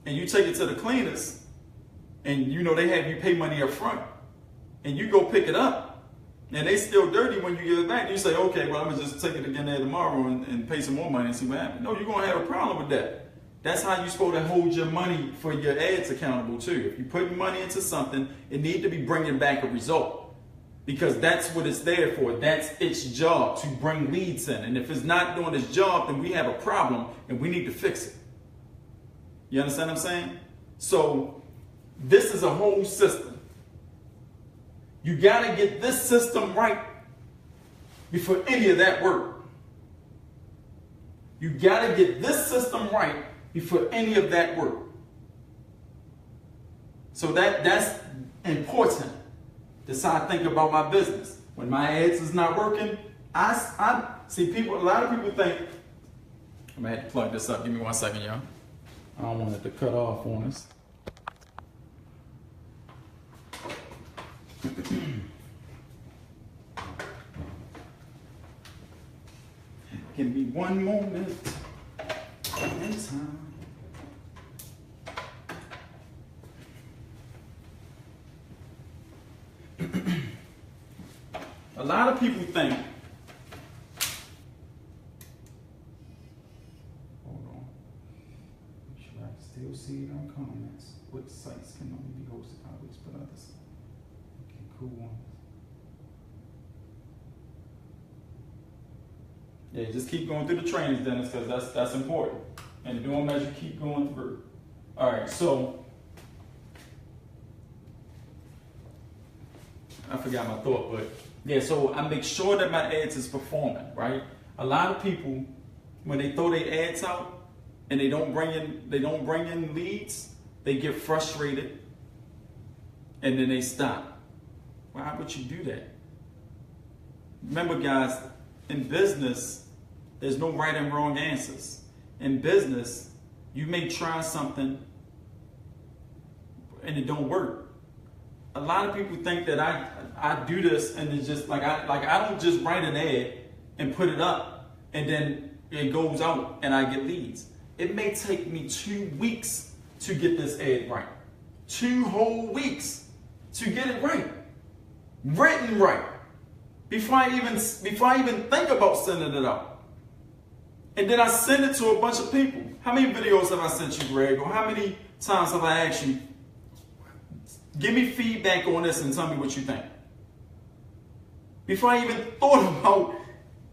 and you take it to the cleaners, and you know they have you pay money up front, and you go pick it up, and they still dirty when you give it back, you say, okay, well, I'm gonna just take it again there tomorrow and pay some more money and see what happens. No, you're gonna have a problem with that. That's how you're supposed to hold your money for your ads accountable too. If you put money into something, it needs to be bringing back a result, because that's what it's there for. That's its job, to bring leads in. And if it's not doing its job, then we have a problem and we need to fix it. You understand what I'm saying? So this is a whole system. You got to get this system right before any of that work. You got to get this system right before any of that work. So that's important. That's how I think about my business. When my ads is not working, I see people, a lot of people think, I'm going to have to plug this up. Give me 1 second, y'all. I don't want it to cut off on us. Give me one moment in time. A lot of people think, hold on, make sure I still see it on comments. What sites can only be hosted by which but others? Okay, cool one. Yeah, just keep going through the trainings, Dennis, because that's important. And do them as you keep going through. All right, so I forgot my thought, but Yeah, so I make sure that my ads is performing, right? A lot of people, when they throw their ads out and they don't bring in leads, they get frustrated and then they stop. Why would you do that? Remember, guys, in business, there's no right and wrong answers. In business, you may try something and it don't work. A lot of people think that I do this and it's just like I don't just write an ad and put it up and then it goes out and I get leads. It may take me 2 weeks to get this ad right. 2 whole weeks to get it right. Written right. Before I even think about sending it out. And then I send it to a bunch of people. How many videos have I sent you, Greg? Or how many times have I asked you, give me feedback on this and tell me what you think? Before I even thought about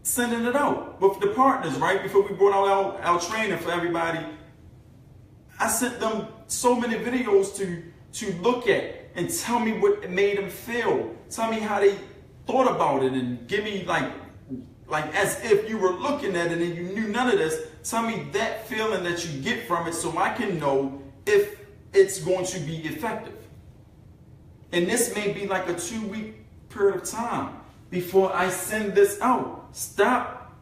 sending it out with the partners, right? Before we brought out our training for everybody, I sent them so many videos to look at and tell me what it made them feel. Tell me how they thought about it and give me like as if you were looking at it and you knew none of this. Tell me that feeling that you get from it so I can know if it's going to be effective. And this may be like a 2-week period of time before I send this out. Stop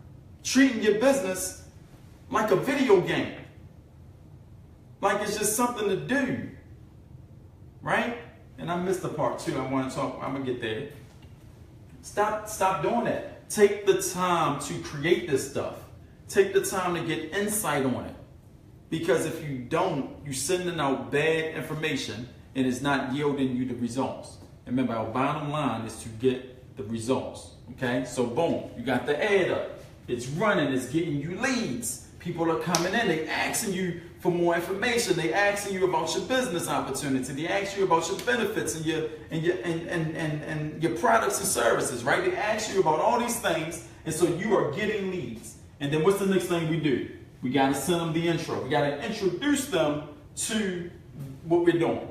treating your business like a video game. Like it's just something to do. Right? And I missed the part too. I want to talk. I'm going to get there. Stop doing that. Take the time to create this stuff. Take the time to get insight on it. Because if you don't, you're sending out bad information and it's not yielding you the results. And remember, our bottom line is to get the results. Okay? So boom, you got the ad up. It's running, it's getting you leads. People are coming in, they asking you for more information. They asking you about your business opportunity. They ask you about your benefits and your products and services, right? They ask you about all these things, and so you are getting leads. And then what's the next thing we do? We got to send them the intro. We got to introduce them to what we're doing.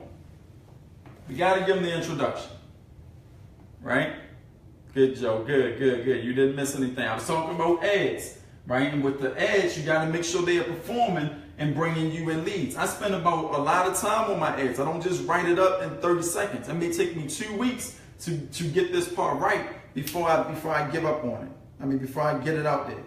We got to give them the introduction, right? Good, Joe. Good. You didn't miss anything. I was talking about ads, right? And with the ads, you got to make sure they are performing and bringing you in leads. I spend about a lot of time on my ads. I don't just write it up in 30 seconds. It may take me 2 weeks to get this part right before I give up on it. I mean, before I get it out there.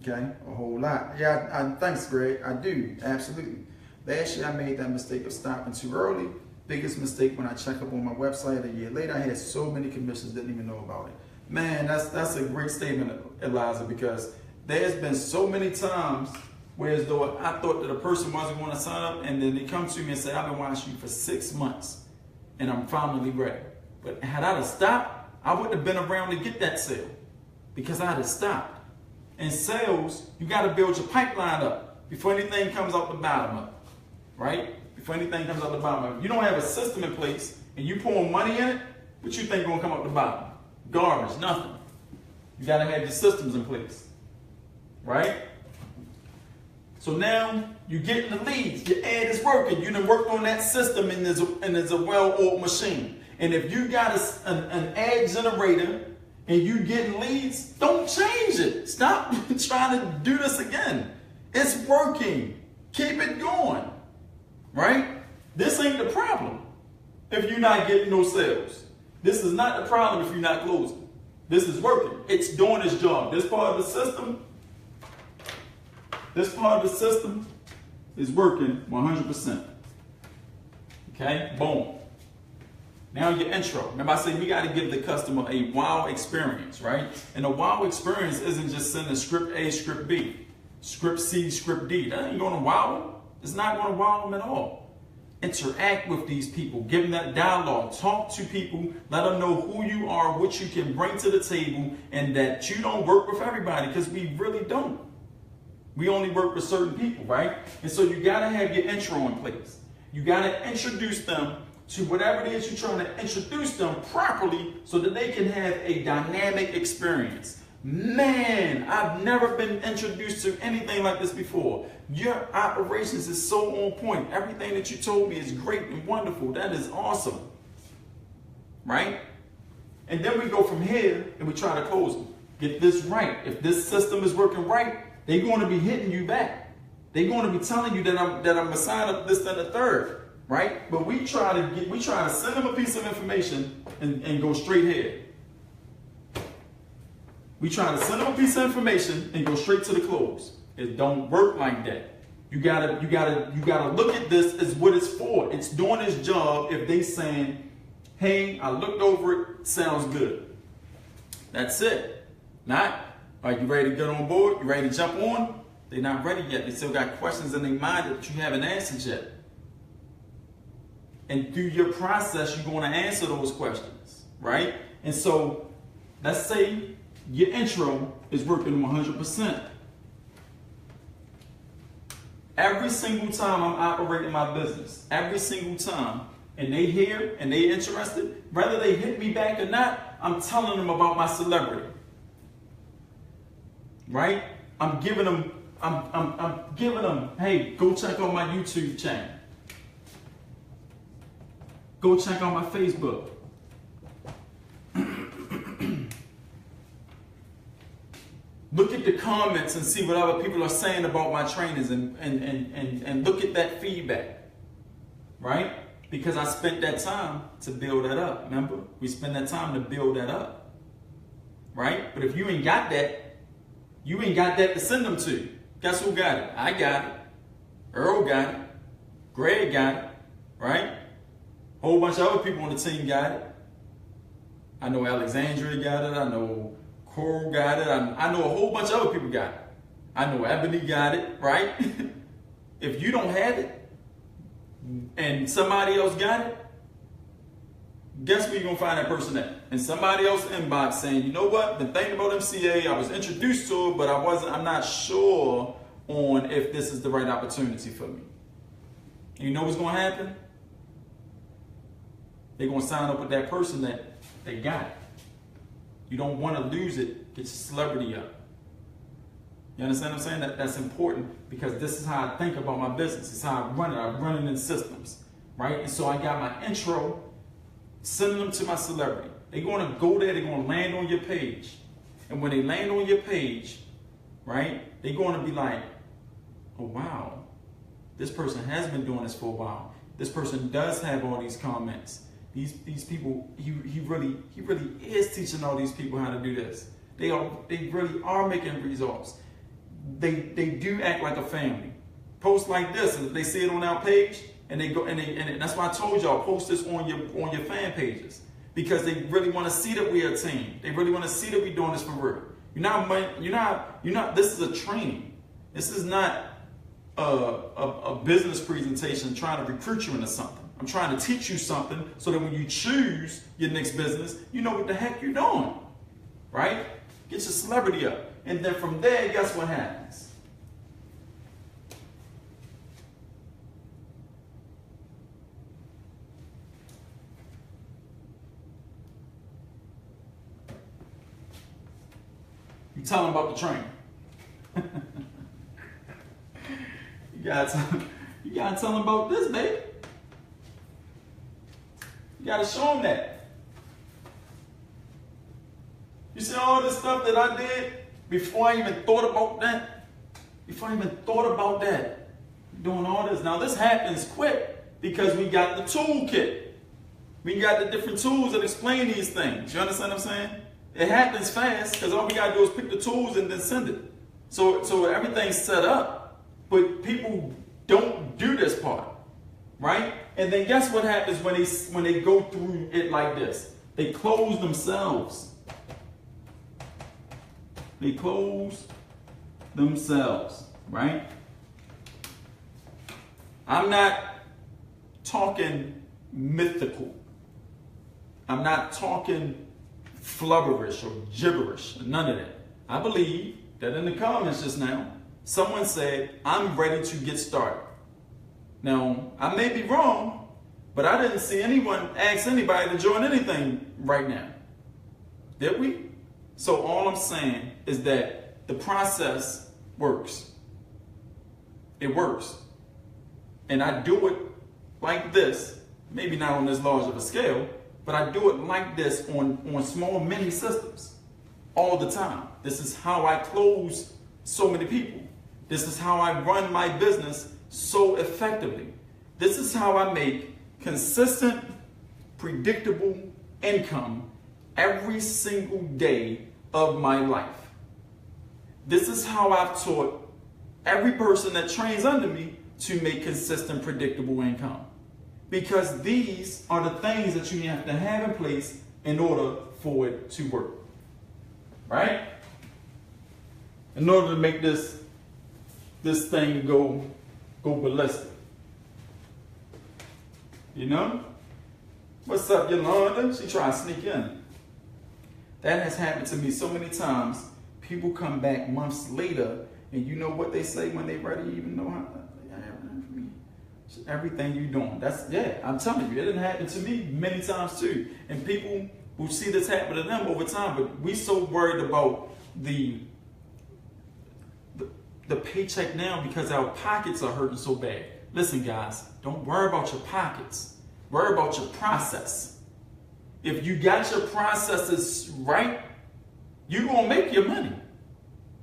Okay, a whole lot. Yeah, thanks, Greg. I do, absolutely. Last year, I made that mistake of stopping too early. Biggest mistake when I check up on my website a year later. I had so many commissions, didn't even know about it. Man, that's a great statement, Eliza, because there's been so many times where as though I thought that a person wasn't going to sign up, and then they come to me and say, I've been watching you for 6 months, and I'm finally ready. But had I stopped, I wouldn't have been around to get that sale, because I had stopped. In sales, you got to build your pipeline up before anything comes out the bottom up, right? Before anything comes out the bottom up. If you don't have a system in place and you pouring money in it, what you think going to come out the bottom? Garbage, nothing. You got to have your systems in place, right? So now you're getting the leads. Your ad is working. You done worked on that system, and there's a well-oiled machine. And if you got an ad generator and you getting leads, don't change it. Stop trying to do this again. It's working. Keep it going, right? This ain't the problem if you're not getting no sales. This is not the problem if you're not closing. This is working. It's doing its job. This part of the system is working 100%. Okay, boom. Now your intro. Remember I said we got to give the customer a wow experience, right? And a wow experience isn't just sending script A, script B, script C, script D. That ain't going to wow them. It's not going to wow them at all. Interact with these people. Give them that dialogue. Talk to people. Let them know who you are, what you can bring to the table, and that you don't work with everybody, because we really don't. We only work with certain people, right? And so you got to have your intro in place. You got to introduce them to whatever it is you're trying to introduce them properly so that they can have a dynamic experience. Man, I've never been introduced to anything like this before. Your operations is so on point. Everything that you told me is great and wonderful. That is awesome. Right? And then we go from here and we try to close them. Get this right. If this system is working right, they're going to be hitting you back. They're going to be telling you that I'm a sign of this and the third, right? But we try to send them a piece of information and go straight here. We try to send them a piece of information and go straight to the close. It don't work like that. You gotta look at this as what it's for. It's doing its job if they saying, hey, I looked over it, sounds good. That's it. Not, are you ready to get on board? You ready to jump on? They're not ready yet. They still got questions in their mind that you haven't answered yet. And through your process, you're going to answer those questions, right? And so, let's say your intro is working 100%. Every single time I'm operating my business, every single time, and they hear and they interested, whether they hit me back or not, I'm telling them about my celebrity. Right? I'm giving them, hey, go check out my YouTube channel. Go check out my Facebook. Look at the comments and see what other people are saying about my trainings and look at that feedback, right? Because I spent that time to build that up, remember? We spend that time to build that up, right? But if you ain't got that, you ain't got that to send them to. Guess who got it? I got it. Earl got it. Greg got it, right? A whole bunch of other people on the team got it. I know Alexandria got it. I know Coral got it. I know a whole bunch of other people got it. I know Ebony got it, right? If you don't have it and somebody else got it, guess where you're going to find that person at? And somebody else inbox saying, you know what, the thing about MCA, I was introduced to it, but I'm not sure on if this is the right opportunity for me. And you know what's going to happen? They're going to sign up with that person that they got it. You don't want to lose it. Get your celebrity up. You understand what I'm saying? That's important because this is how I think about my business. It's how I run it. I run it in systems, right? And so I got my intro, sending them to my celebrity. They're going to go there. They're going to land on your page. And when they land on your page, right, they're going to be like, oh, wow, this person has been doing this for a while. This person does have all these comments. These people, he really is teaching all these people how to do this. They really are making results. They do act like a family. Post like this, and if they see it on our page, and they go and that's why I told y'all post this on your fan pages because they really want to see that we're a team. They really want to see that we're doing this for real. You're not. This is a training. This is not a business presentation trying to recruit you into something. I'm trying to teach you something so that when you choose your next business, you know what the heck you're doing, right? Get your celebrity up. And then from there, guess what happens? You tell them about the training. You gotta tell them about this, baby. You gotta show them that. You see all this stuff that I did before I even thought about that? Before I even thought about that. Doing all this. Now this happens quick because we got the toolkit. We got the different tools that explain these things. You understand what I'm saying? It happens fast because all we gotta do is pick the tools and then send it. So everything's set up, but people don't do this part, right? And then guess what happens when they go through it like this? They close themselves. They close themselves, right? I'm not talking mythical. I'm not talking flubberish or gibberish, none of that. I believe that in the comments just now, someone said, I'm ready to get started. Now, I may be wrong, but I didn't see anyone ask anybody to join anything right now. Did we? So all I'm saying is that the process works. It works. And I do it like this, maybe not on this large of a scale, but I do it like this on small mini systems all the time. This is how I close so many people. This is how I run my business so effectively. This is how I make consistent, predictable income every single day of my life. This is how I've taught every person that trains under me to make consistent, predictable income. Because these are the things that you have to have in place in order for it to work. Right? In order to make this thing go ballistic. You know? What's up, Yolanda? She trying to sneak in. That has happened to me so many times. People come back months later, and you know what they say when they ready even know how. Everything you're doing. I'm telling you, it didn't happen to me many times too. And people will see this happen to them over time, but we so worried about the paycheck now because our pockets are hurting so bad. Listen, guys, don't worry about your pockets. Worry about your process. If you got your processes right, you're going to make your money.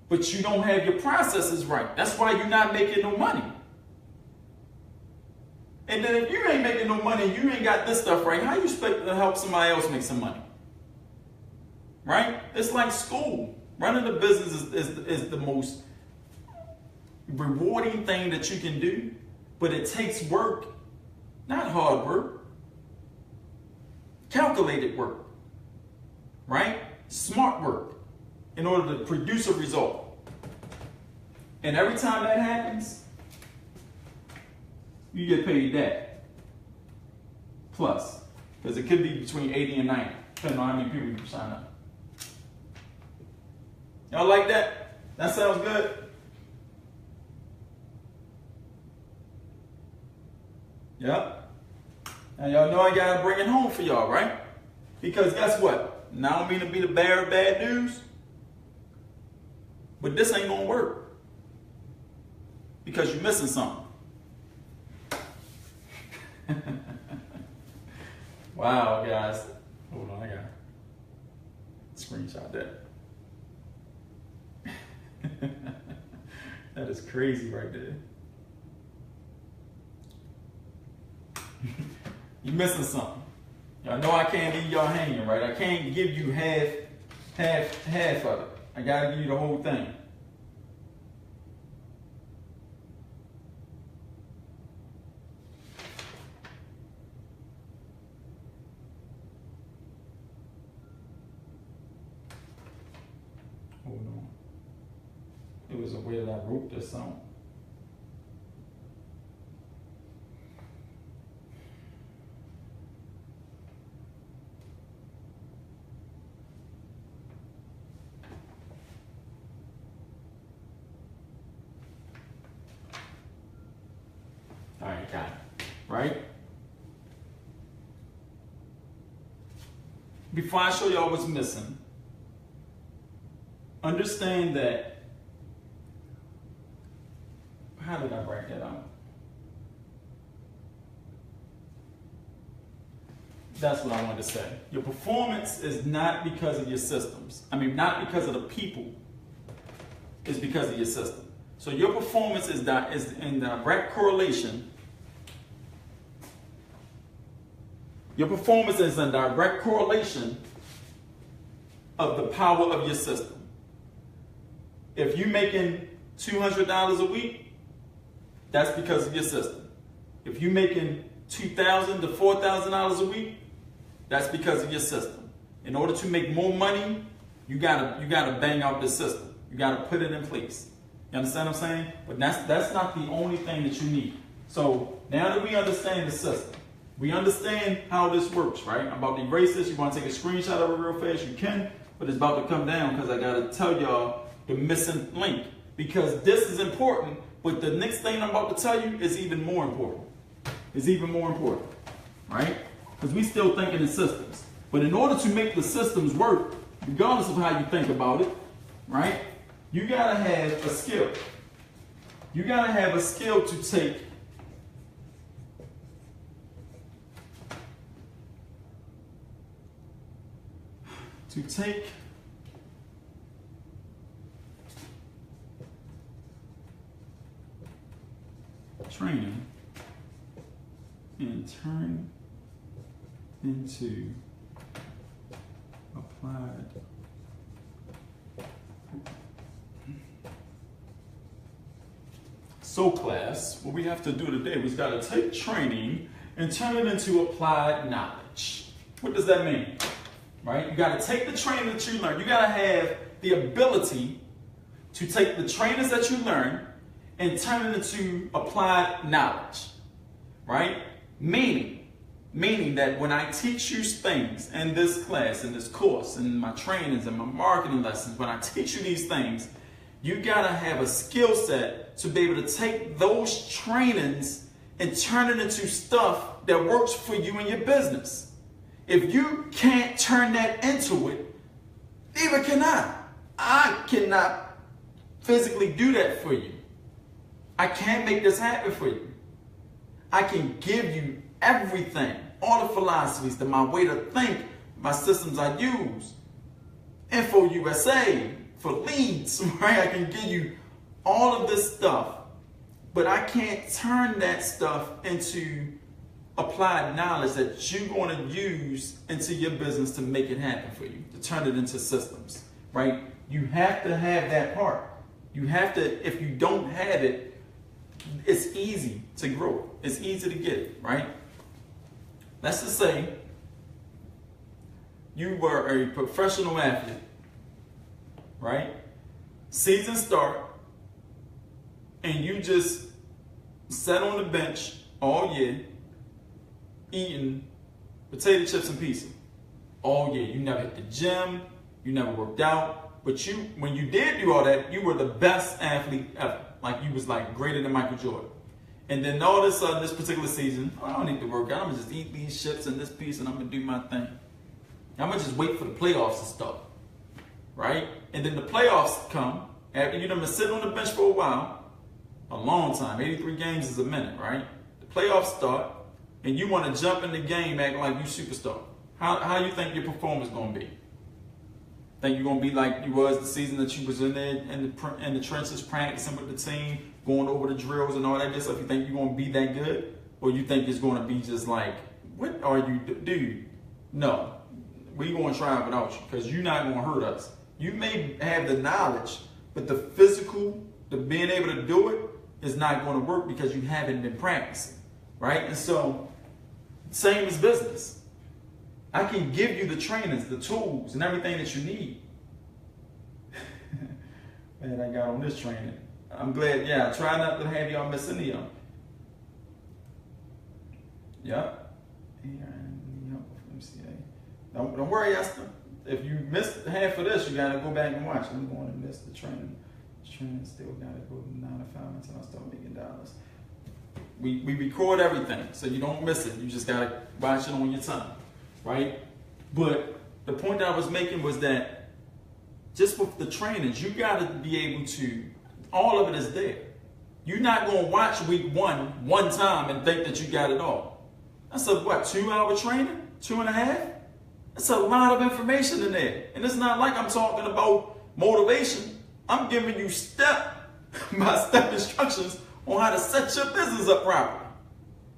But you don't have your processes right. That's why you're not making no money. And then if you ain't making no money, you ain't got this stuff right, how you expect to help somebody else make some money? Right? It's like school. Running a business is the most rewarding thing that you can do, but it takes work, not hard work, calculated work, right? Smart work in order to produce a result. And every time that happens, you get paid that. Plus, because it could be between 80 and 90, depending on how many people you sign up. Y'all like that? That sounds good? Yep. Now y'all know I gotta bring it home for y'all, right? Because guess what? Now I don't mean to be the bearer of bad news, but this ain't gonna work. Because you're missing something. Wow, guys. Hold on, I got to screenshot that. That is crazy right there. You're missing something. Y'all know I can't leave y'all hanging, right? I can't give you half of it. I gotta give you the whole thing. Hold on. It was a way that I wrote this song. All right, got it. Right? Before I show y'all what's missing, understand that. How did I break that out? That's what I wanted to say. Your performance is not because of your systems. I mean, not because of the people. It's because of your system. So your performance is in direct correlation. Your performance is in direct correlation of the power of your system. If you're making $200 a week, that's because of your system. If you're making $2,000 to $4,000 a week, that's because of your system. In order to make more money, you gotta bang out the system. You gotta put it in place. You understand what I'm saying? But that's not the only thing that you need. So now that we understand the system, we understand how this works, right? I'm about to erase this. You want to take a screenshot of it real fast, you can, but it's about to come down because I gotta tell y'all the missing link. Because this is important, but the next thing I'm about to tell you is even more important. It's even more important, right? Because we still thinking in systems. But in order to make the systems work, regardless of how you think about it, right? You gotta have a skill. You gotta have a skill to take . to take training and turn into applied So class, what we have to do today, we've got to take training and turn it into applied knowledge. What does that mean? Right? You got to take the training that you learn. You got to have the ability to take the trainings that you learn and turn it into applied knowledge. Right? Meaning that when I teach you things in this class, in this course, in my trainings and my marketing lessons, when I teach you these things, you got to have a skill set to be able to take those trainings and turn it into stuff that works for you and your business. If you can't turn that into it, neither can I. I cannot physically do that for you. I can't make this happen for you. I can give you everything, all the philosophies, my way to think, my systems I use, Info USA, for leads, right? I can give you all of this stuff, but I can't turn that stuff into applied knowledge that you're going to use into your business to make it happen for you, to turn it into systems, right? You have to have that part. You have to, if you don't have it, it's easy to grow. It's easy to get it, right? Let's just say you were a professional athlete, right? Season start, and you just sat on the bench all year eating potato chips and pizza all year. You never hit the gym, you never worked out, but when you did do all that, you were the best athlete ever. Like you was like greater than Michael Jordan. And then all of a sudden, this particular season, I don't need to work out. I'm gonna just eat these chips and this piece, and I'm gonna do my thing. I'm gonna just wait for the playoffs to start, right? And then the playoffs come after you've been sitting on the bench for a while, a long time. 83 games is a minute, right? The playoffs start, and you want to jump in the game acting like you superstar. How you think your performance gonna be? Think you're gonna be like you was the season that you was in there in the trenches practicing with the team, going over the drills and all that good stuff? You think you're gonna be that good, or you think it's gonna be just like, what are you, dude? No, we gonna try it without you because you're not gonna hurt us. You may have the knowledge, but the physical, the being able to do it is not going to work because you haven't been practicing, right? And so, same as business. I can give you the trainings, the tools, and everything that you need. Man, I got on this training. I'm glad, yeah, I try not to have y'all miss any of them. Yep. Don't worry, Esther. If you missed half of this, you got to go back and watch. I'm going to miss the training. This training still got to go to 9 to 5 until I start making dollars. We record everything, so you don't miss it. You just got to watch it on your time, right? But the point that I was making was that just with the trainings, you got to be able to, all of it is there. You're not going to watch week one time and think that you got it all. That's a, 2-hour training? 2.5? It's a lot of information in there. And it's not like I'm talking about motivation. I'm giving you step-by-step instructions on how to set your business up properly.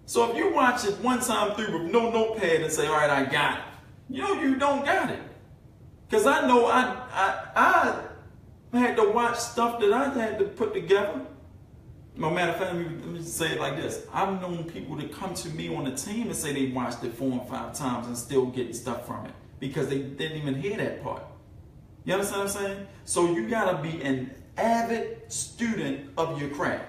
So if you watch it one time through with no notepad and say, all right, I got it. You don't got it. Because I know I had to watch stuff that I had to put together. No matter of fact, let me just say it like this. I've known people that come to me on the team and say they watched it 4 and 5 times and still getting stuff from it because they didn't even hear that part. You understand what I'm saying? So you got to be an avid student of your craft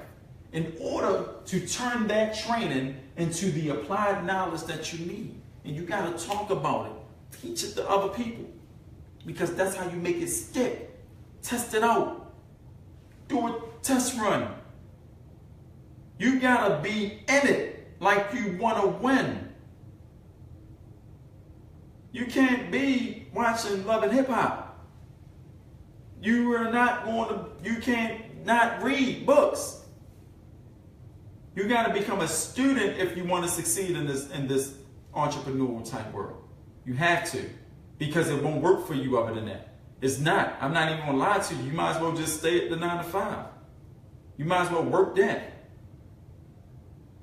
in order to turn that training into the applied knowledge that you need. And you got to talk about it. Teach it to other people because that's how you make it stick. Test it out. Do a test run. You gotta be in it like you wanna win. You can't be watching Love and Hip Hop. You can't not read books. You gotta become a student if you wanna succeed in this entrepreneurial type world. You have to. because it won't work for you other than that. It's not. I'm not even gonna lie to you. You might as well just stay at the 9 to 5. You might as well work that.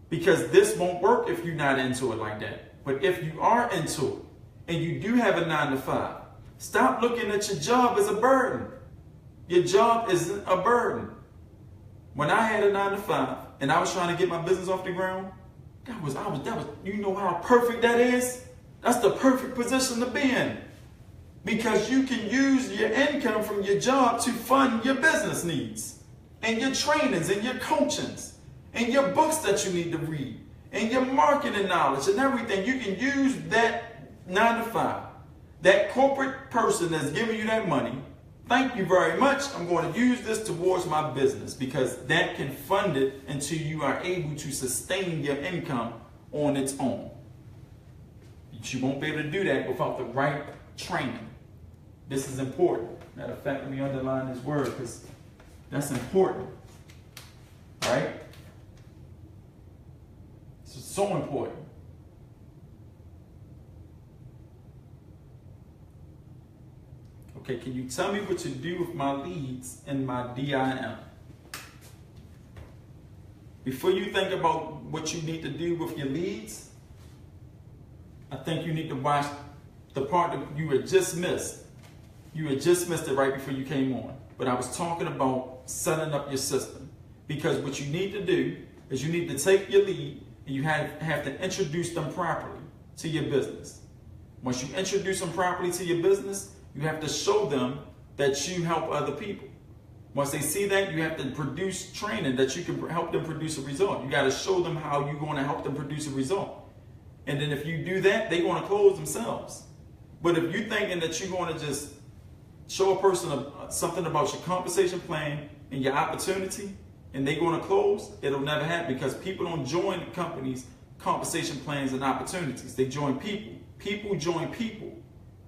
Because this won't work if you're not into it like that. But if you are into it and you do have a 9 to 5, stop looking at your job as a burden. Your job isn't a burden. When I had a 9 to 5 and I was trying to get my business off the ground, that was, you know how perfect that is? That's the perfect position to be in. Because you can use your income from your job to fund your business needs and your trainings and your coachings and your books that you need to read and your marketing knowledge and everything. You can use that 9 to 5. That corporate person that's giving you that money, thank you very much. I'm going to use this towards my business because that can fund it until you are able to sustain your income on its own. But you won't be able to do that without the right training. This is important. Matter of fact, let me underline this word because that's important. Right? It's so important. Okay, can you tell me what to do with my leads and my DIM? Before you think about what you need to do with your leads, I think you need to watch the part that you had just missed. You had just missed it right before you came on. But I was talking about setting up your system. Because what you need to do is you need to take your lead and you have to introduce them properly to your business. Once you introduce them properly to your business, you have to show them that you help other people. Once they see that, you have to produce training that you can help them produce a result. You got to show them how you're going to help them produce a result. And then if you do that, they're going to close themselves. But if you're thinking that you're going to just show a person something about your compensation plan and your opportunity, and they're going to close, it'll never happen because people don't join companies' compensation plans and opportunities. They join people. People join people,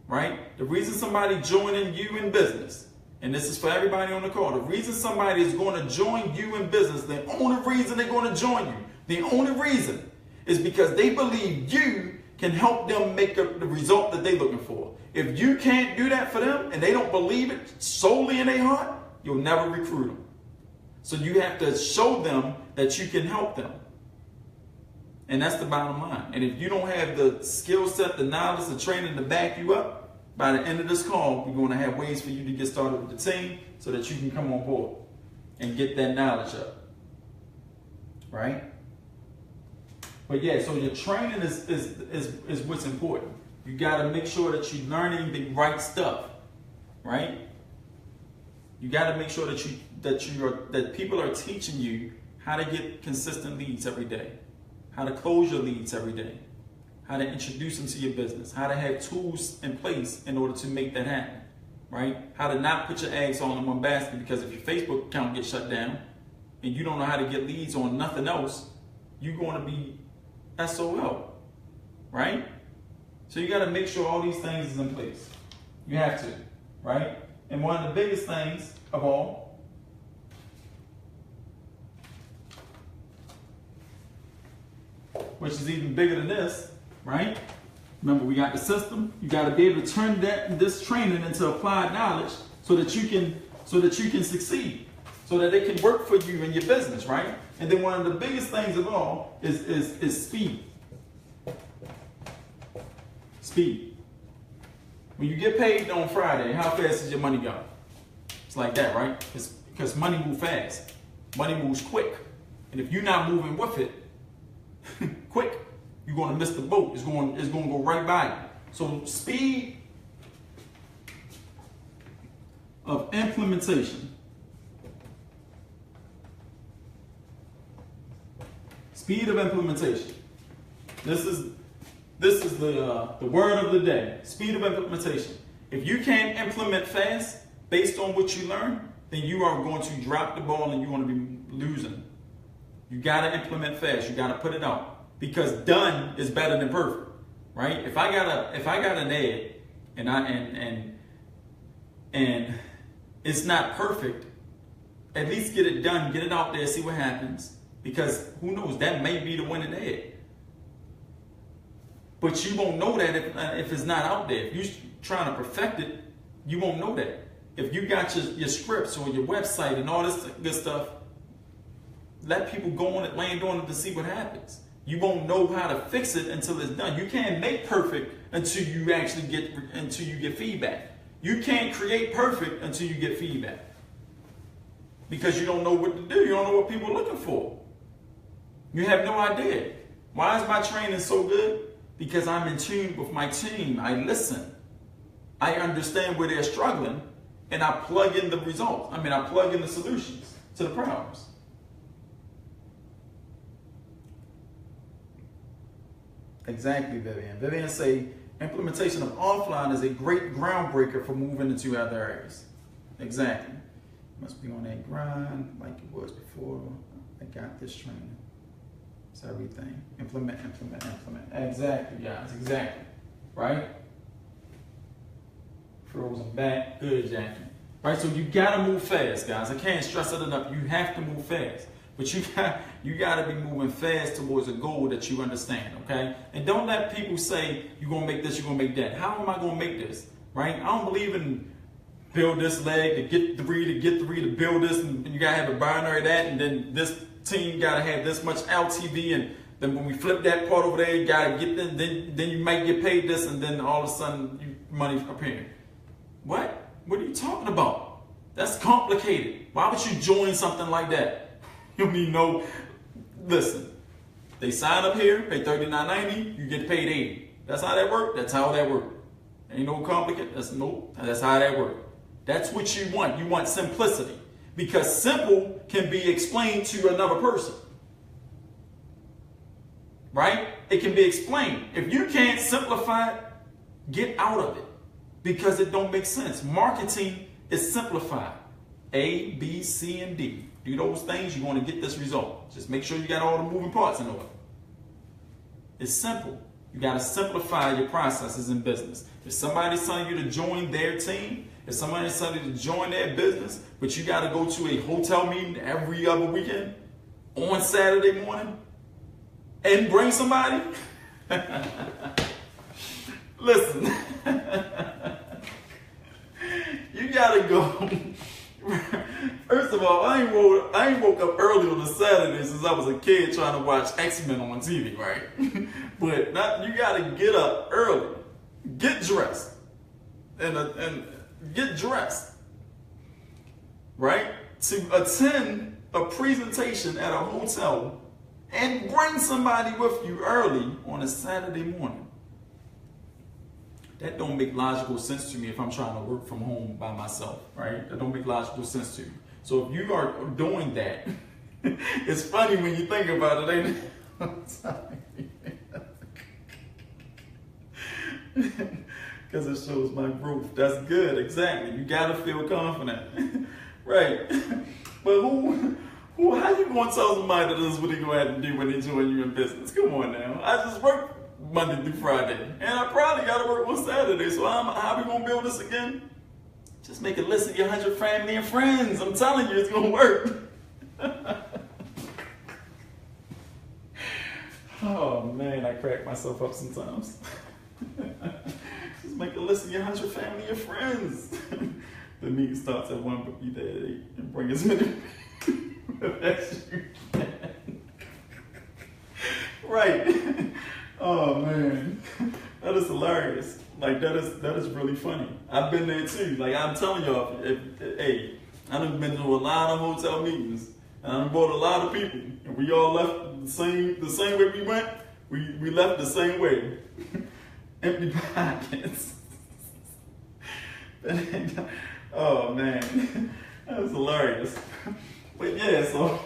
right? The reason somebody joining you in business, and this is for everybody on the call, the reason somebody is going to join you in business, the only reason they're going to join you, the only reason is because they believe you can help them make the result that they're looking for. If you can't do that for them and they don't believe it solely in their heart, you'll never recruit them. So you have to show them that you can help them. And that's the bottom line. And if you don't have the skill set, the knowledge, the training to back you up, by the end of this call, we're going to have ways for you to get started with the team so that you can come on board and get that knowledge up. Right? But yeah, so your training is what's important. You got to make sure that you're learning the right stuff, right? You got to make sure that people are teaching you how to get consistent leads every day, how to close your leads every day, how to introduce them to your business, how to have tools in place in order to make that happen, right? How to not put your eggs all in one basket, because if your Facebook account gets shut down and you don't know how to get leads on nothing else, you're going to be SOL, right? So you got to make sure all these things is in place. You have to, right? And one of the biggest things of all which is even bigger than this, right? Remember, we got the system. You got to be able to turn this training into applied knowledge so that you can succeed, so that it can work for you in your business, right? And then one of the biggest things of all is speed. Speed. When you get paid on Friday, how fast is your money go? It's like that, right? Because money moves fast. Money moves quick. And if you're not moving with it, quick, you're going to miss the boat. It's going to go right by you. So speed of implementation. Speed of implementation. This is the word of the day. Speed of implementation. If you can't implement fast based on what you learn, then you are going to drop the ball and you're going to be losing. You got to implement fast. You got to put it out, because done is better than perfect, right? If I got an ad and it's not perfect, at least get it done, get it out there, see what happens, because who knows, that may be the winning ad. But you won't know that if it's not out there. If you're trying to perfect it, you won't know that. If you got your scripts or your website and all this good stuff, let people go on it, land on it to see what happens. You won't know how to fix it until it's done. You can't make perfect until you get feedback. You can't create perfect until you get feedback. Because you don't know what to do. You don't know what people are looking for. You have no idea. Why is my training so good? Because I'm in tune with my team. I listen. I understand where they're struggling, and I plug in the results. I plug in the solutions to the problems. Exactly, Vivian. Vivian say, implementation of offline is a great groundbreaker for moving into other areas. Exactly. Must be on that grind like it was before. I got this training. It's everything. Implement. Exactly, guys. Exactly. Right? Frozen back. Good, Jackie. Right? So you gotta move fast, guys. I can't stress it enough. You have to move fast. But you gotta be moving fast towards a goal that you understand, okay? And don't let people say you're gonna make this, you're gonna make that. How am I gonna make this? Right? I don't believe in build this leg to get three to build this, and you gotta have a binary of that, and then this team gotta have this much LTV, and then when we flip that part over there, you gotta get then you might get paid this, and then all of a sudden money appearing. What? What are you talking about? That's complicated. Why would you join something like that? You mean no? Listen, they sign up here, pay $39.90, you get paid $80. That's how that works. That's how that works. Ain't no complicated. That's how that works. That's what you want. You want simplicity, because simple can be explained to another person. Right? It can be explained. If you can't simplify it, get out of it, because it don't make sense. Marketing is simplified. A, B, C, and D. Do those things, you're going to get this result. Just make sure you got all the moving parts in order. It's simple. You got to simplify your processes in business. If somebody's telling you to join their team, if somebody's telling you to join their business, but you got to go to a hotel meeting every other weekend on Saturday morning and bring somebody, listen, you got to go. First of all, I ain't woke up early on a Saturday since I was a kid trying to watch X-Men on TV, right? But you gotta get up early, get dressed, and get dressed, right? To attend a presentation at a hotel and bring somebody with you early on a Saturday morning. That don't make logical sense to me if I'm trying to work from home by myself, right? That don't make logical sense to you. So if you are doing that, it's funny when you think about it, ain't it? Because it shows my growth. That's good, exactly. You gotta feel confident, right? But how you gonna tell somebody that this is what they gonna have to do when they join you in business? Come on now. I just work Monday through Friday, and I probably got to work on Saturday, so how we gonna build this again? Just make a list of your 100 family and friends. I'm telling you, it's gonna work. Oh man, I crack myself up sometimes. Just make a list of your 100 family and friends. The meeting starts at 1, but be there at 8, and bring as many as you can. Right. Oh man, that is hilarious. Like that is really funny. I've been there too. Like I'm telling y'all, hey, I done been to a lot of hotel meetings, and I done brought a lot of people, and we all left the same way we went. We left the same way, empty pockets. Oh man, that was hilarious. But yeah, so.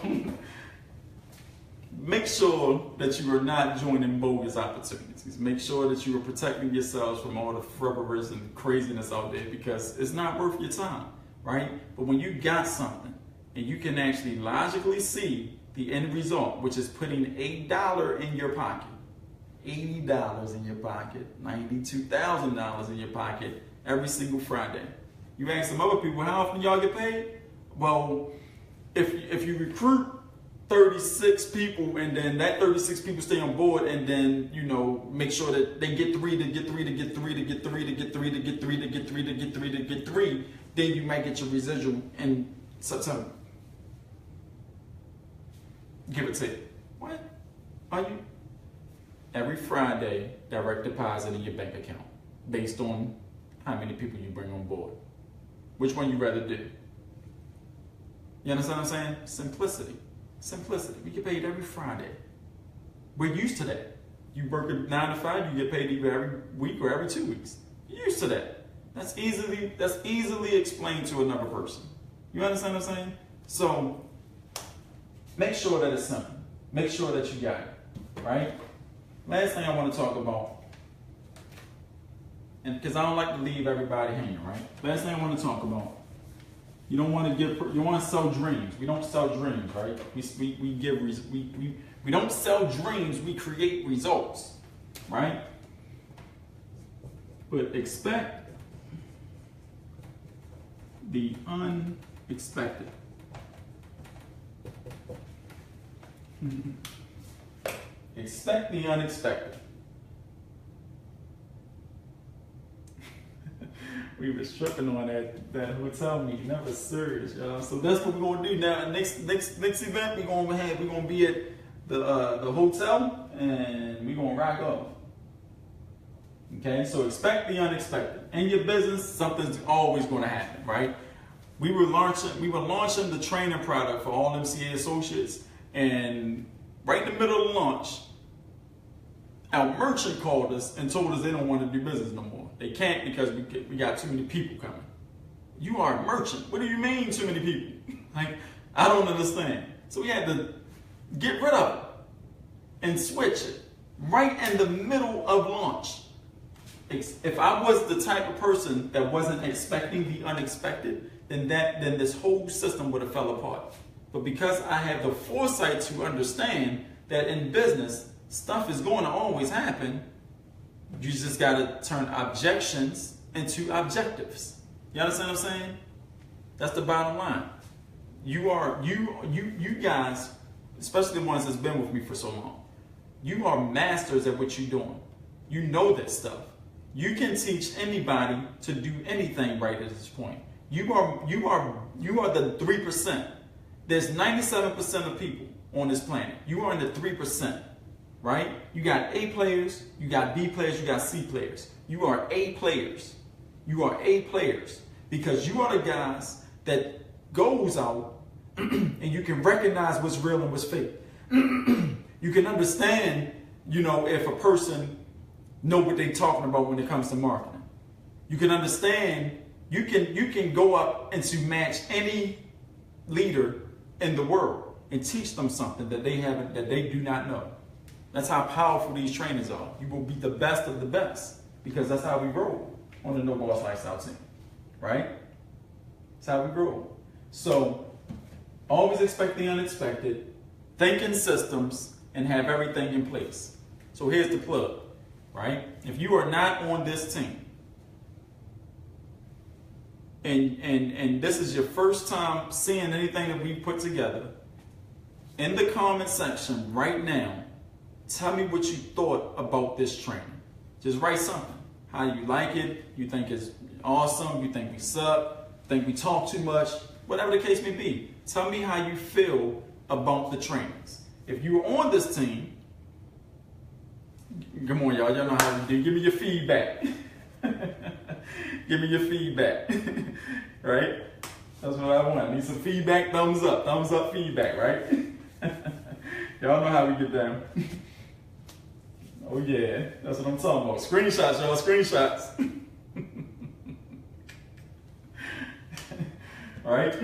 Make sure that you are not joining bogus opportunities. Make sure that you are protecting yourselves from all the frivolous and craziness out there, because it's not worth your time, right? But when you got something and you can actually logically see the end result, which is putting $1 in your pocket, $80 in your pocket, $92,000 in your pocket every single Friday. You ask some other people, how often y'all get paid? Well, if you recruit 36 people, and then that 36 people stay on board, and then, you know, make sure that they get 3 to get 3 to get 3 to get 3 to get 3 to get 3 to get 3 to get 3 to get 3, then you might get your residual in September. Give it to you. What? Are you? Every Friday, direct deposit in your bank account based on how many people you bring on board. Which one you rather do? You understand what I'm saying? Simplicity. Simplicity. We get paid every Friday. We're used to that. You work a 9 to 5, you get paid either every week or every 2 weeks. You're used to that. That's easily explained to another person. You understand what I'm saying? So make sure that it's simple. Make sure that you got it. Right? Last thing I want to talk about, and because I don't like to leave everybody hanging, right? Last thing I want to talk about, you don't want to sell dreams. We don't sell dreams, right? We don't sell dreams. We create results, right? But expect the unexpected. Expect the unexpected. We were tripping on that hotel meeting. That was serious, y'all. So that's what we're gonna do now. Next event, we're gonna be at the hotel, and we're gonna rock up. Okay, so expect the unexpected. In your business, something's always gonna happen, right? We were launching the training product for all MCA associates, and right in the middle of the launch, our merchant called us and told us they don't want to do business no more. They can't because we got too many people coming. You are a merchant. What do you mean too many people? Like, I don't understand. So we had to get rid of it and switch it right in the middle of launch. If I was the type of person that wasn't expecting the unexpected, then this whole system would have fell apart. But because I have the foresight to understand that in business, stuff is going to always happen, you just got to turn objections into objectives. You understand what I'm saying? That's the bottom line. You guys, especially the ones that's been with me for so long, you are masters at what you're doing. You know this stuff. You can teach anybody to do anything right at this point. You are the 3%. There's 97% of people on this planet. You are in the 3%. Right? You got A players, you got B players, you got C players. You are A players. You are A players because you are the guys that goes out and you can recognize what's real and what's fake. You can understand, you know, if a person know what they're talking about when it comes to marketing. You can understand, you can go up and to match any leader in the world and teach them something that they do not know. That's how powerful these trainers are. You will be the best of the best because that's how we roll on the No Boss Lifestyle team, right? That's how we roll. So always expect the unexpected, think in systems, and have everything in place. So here's the plug, right? If you are not on this team, and this is your first time seeing anything that we put together, in the comment section right now, tell me what you thought about this training. Just write something. How do you like it? You think it's awesome? You think we suck? Think we talk too much? Whatever the case may be. Tell me how you feel about the trainings. If you're on this team, come on, y'all. Y'all know how to do. Give me your feedback. Give me your feedback. Right? That's what I want. I need some feedback. Thumbs up feedback, right? Y'all know how we get down. Oh yeah, that's what I'm talking about. Screenshots, y'all, screenshots. All right?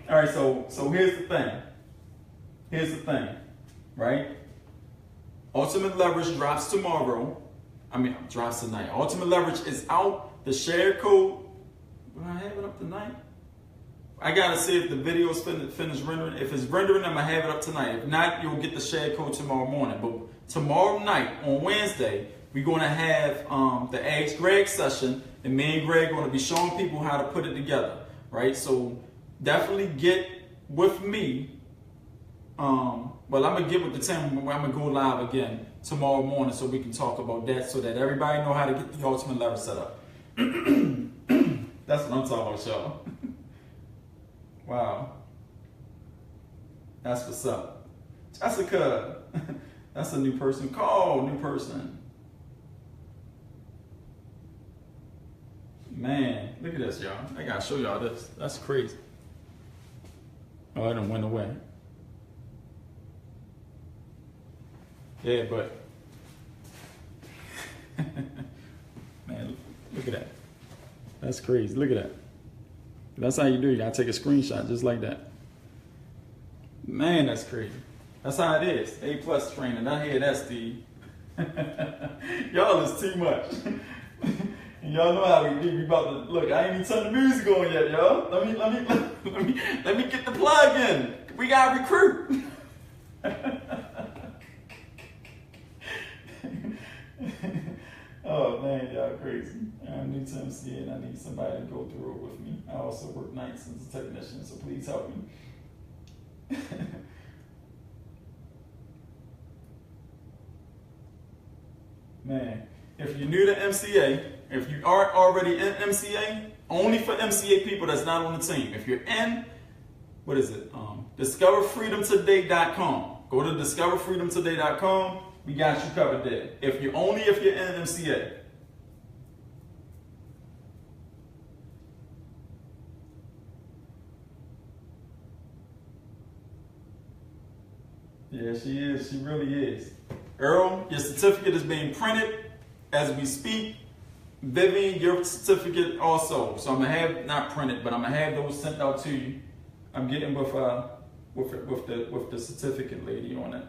All right, so here's the thing. Here's the thing, right? Ultimate Leverage drops tomorrow. Drops tonight. Ultimate Leverage is out. The share code, will I have it up tonight? I gotta see if the video is finished rendering. If it's rendering, I'm gonna have it up tonight. If not, you'll get the share code tomorrow morning. But tomorrow night, on Wednesday, we're gonna have the Ask Greg session, and me and Greg are gonna be showing people how to put it together, right? So definitely get with me Well, I'm gonna get with the team. I'm gonna go live again tomorrow morning so we can talk about that, so that everybody know how to get the ultimate leverage set up. That's what I'm talking about, y'all. Wow, that's what's up. Jessica, that's a new person. Call new person. Man, look at this, y'all. I gotta show y'all this. That's crazy. Oh, it done went away. Yeah, but man, look at that. That's crazy. Look at that. That's how you do it. You gotta take a screenshot just like that. Man, that's crazy. That's how it is. A+ training. I hear that, Steve. Y'all is too much. Y'all know how we do. We about to look. I ain't even turned the music on yet, y'all. Let me get the plug in. We gotta recruit. Oh man, y'all crazy. I'm new to MCA and I need somebody to go through it with me. I also work nights as a technician, so please help me. Man, if you're new to MCA, if you aren't already in MCA, only for MCA people that's not on the team. If you're in, what is it? DiscoverFreedomToday.com. Go to DiscoverFreedomToday.com. We got you covered there. If you're in MCA. Yeah, she is. She really is. Earl, your certificate is being printed as we speak. Vivian, your certificate also. So I'm gonna have, not printed, but I'm gonna have those sent out to you. I'm getting with the certificate lady on it.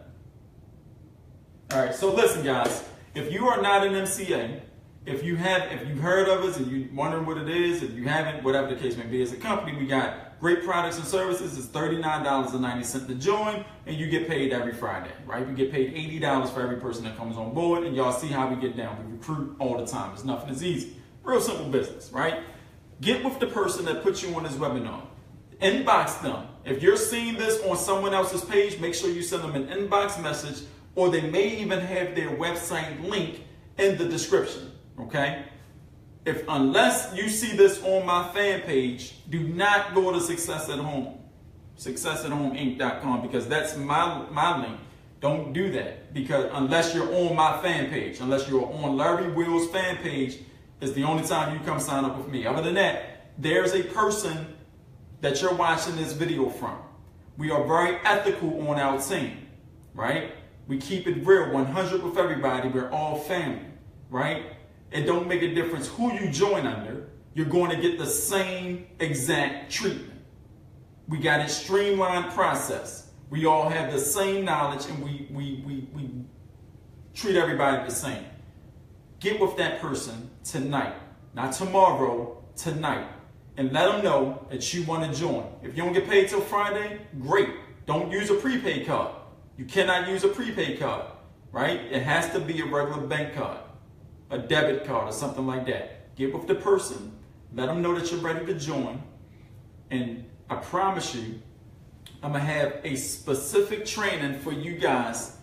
All right, so listen, guys. If you are not an MCA, if you've heard of us and you're wondering what it is, if you haven't, whatever the case may be, as a company, we got great products and services. It's $39.90 to join, and you get paid every Friday, right? We get paid $80 for every person that comes on board, and y'all see how we get down. We recruit all the time. It's nothing is easy. Real simple business, right? Get with the person that put you on this webinar. Inbox them. If you're seeing this on someone else's page, make sure you send them an inbox message, or they may even have their website link in the description, okay? Unless you see this on my fan page, do not go to Success at Home, successathomeinc.com, because that's my link. Don't do that, because unless you're on my fan page, unless you're on Larry Will's fan page, is the only time you come sign up with me. Other than that, there's a person that you're watching this video from. We are very ethical on our team, right? We keep it real, 100 with everybody. We're all family, right? It don't make a difference who you join under. You're going to get the same exact treatment. We got a streamlined process. We all have the same knowledge, and we treat everybody the same. Get with that person tonight, not tomorrow, tonight, and let them know that you want to join. If you don't get paid till Friday, great. Don't use a prepaid card. You cannot use a prepaid card, right? It has to be a regular bank card, a debit card or something like that. Get with the person, let them know that you're ready to join, and I promise you, I'm gonna have a specific training for you guys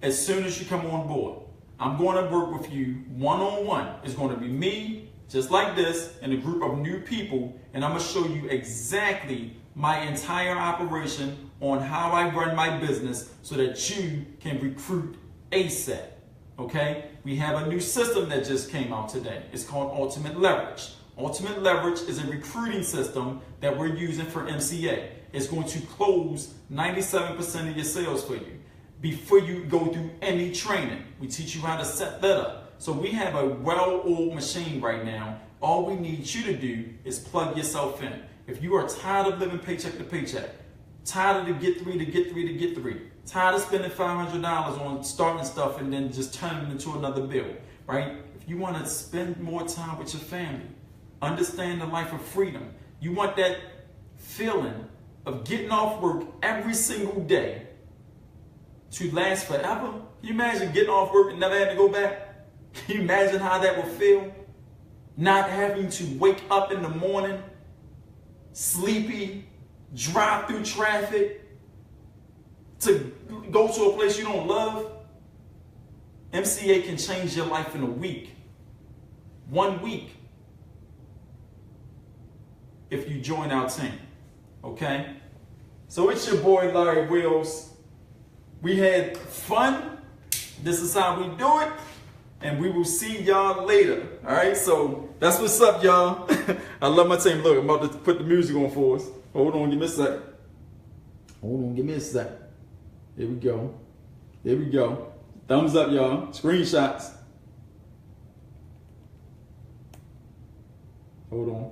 as soon as you come on board. I'm going to work with you one-on-one. It's going to be me, just like this, and a group of new people, and I'm gonna show you exactly my entire operation on how I run my business so that you can recruit ASAP, okay? We have a new system that just came out today. It's called Ultimate Leverage. Ultimate Leverage is a recruiting system that we're using for MCA. It's going to close 97% of your sales for you before you go through any training. We teach you how to set that up. So we have a well-oiled machine right now. All we need you to do is plug yourself in. If you are tired of living paycheck to paycheck, tired of the get three, tired of spending $500 on starting stuff and then just turning it into another bill, right? If you want to spend more time with your family, understand the life of freedom, you want that feeling of getting off work every single day to last forever. Can you imagine getting off work and never having to go back? Can you imagine how that would feel? Not having to wake up in the morning, sleepy, drive through traffic, to go to a place you don't love, MCA can change your life in a week. 1 week. If you join our team. Okay? So it's your boy Larry Wills. We had fun. This is how we do it. And we will see y'all later. Alright? So that's what's up, y'all. I love my team. Look, I'm about to put the music on for us. Hold on, give me a sec. Hold on, give me a sec. Here we go. Here we go. Thumbs up, y'all. Screenshots. Hold on.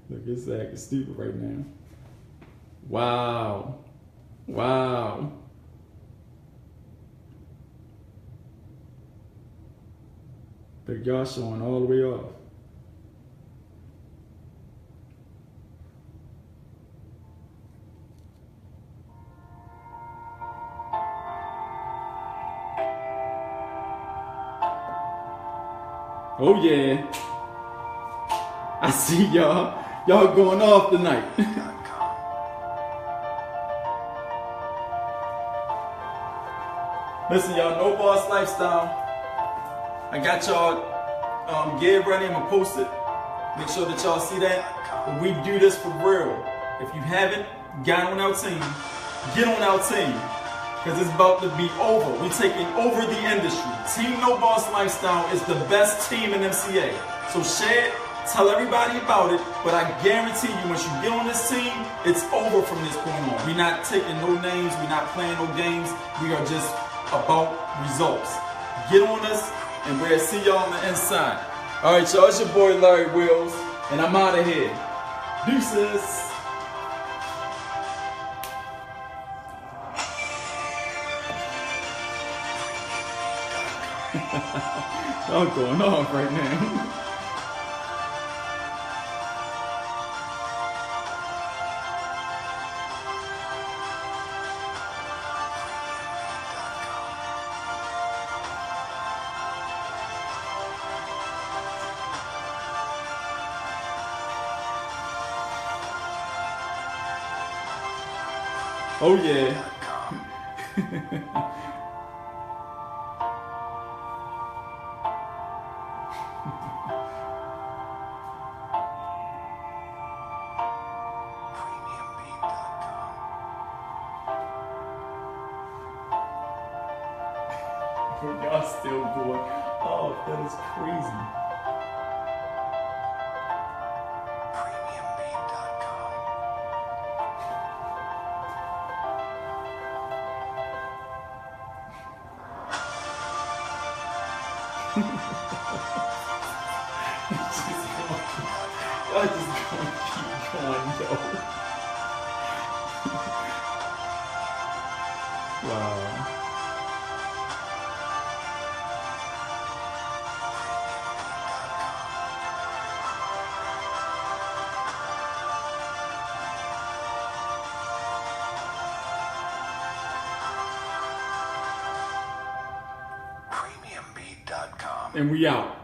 Look, it's acting stupid right now. Wow. Wow. But y'all showing all the way off. Oh yeah. I see y'all. Y'all going off tonight. Listen, y'all, No Boss Lifestyle. I got y'all gear ready. I'm gonna post it. Make sure that y'all see that. But we do this for real. If you haven't got on our team, get on our team. Because it's about to be over. We're taking over the industry. Team No Boss Lifestyle is the best team in MCA. So share it, tell everybody about it, but I guarantee you once you get on this team, it's over from this point on. We're not taking no names, we're not playing no games, we are just about results. Get on us, and we'll see y'all on the inside. Alright, y'all, it's your boy Larry Wills, and I'm out of here. Deuces. Y'all going off right now. Oh yeah. Y'all still going off. That is crazy. Y'all just gonna keep going, yo. Wow. And we out.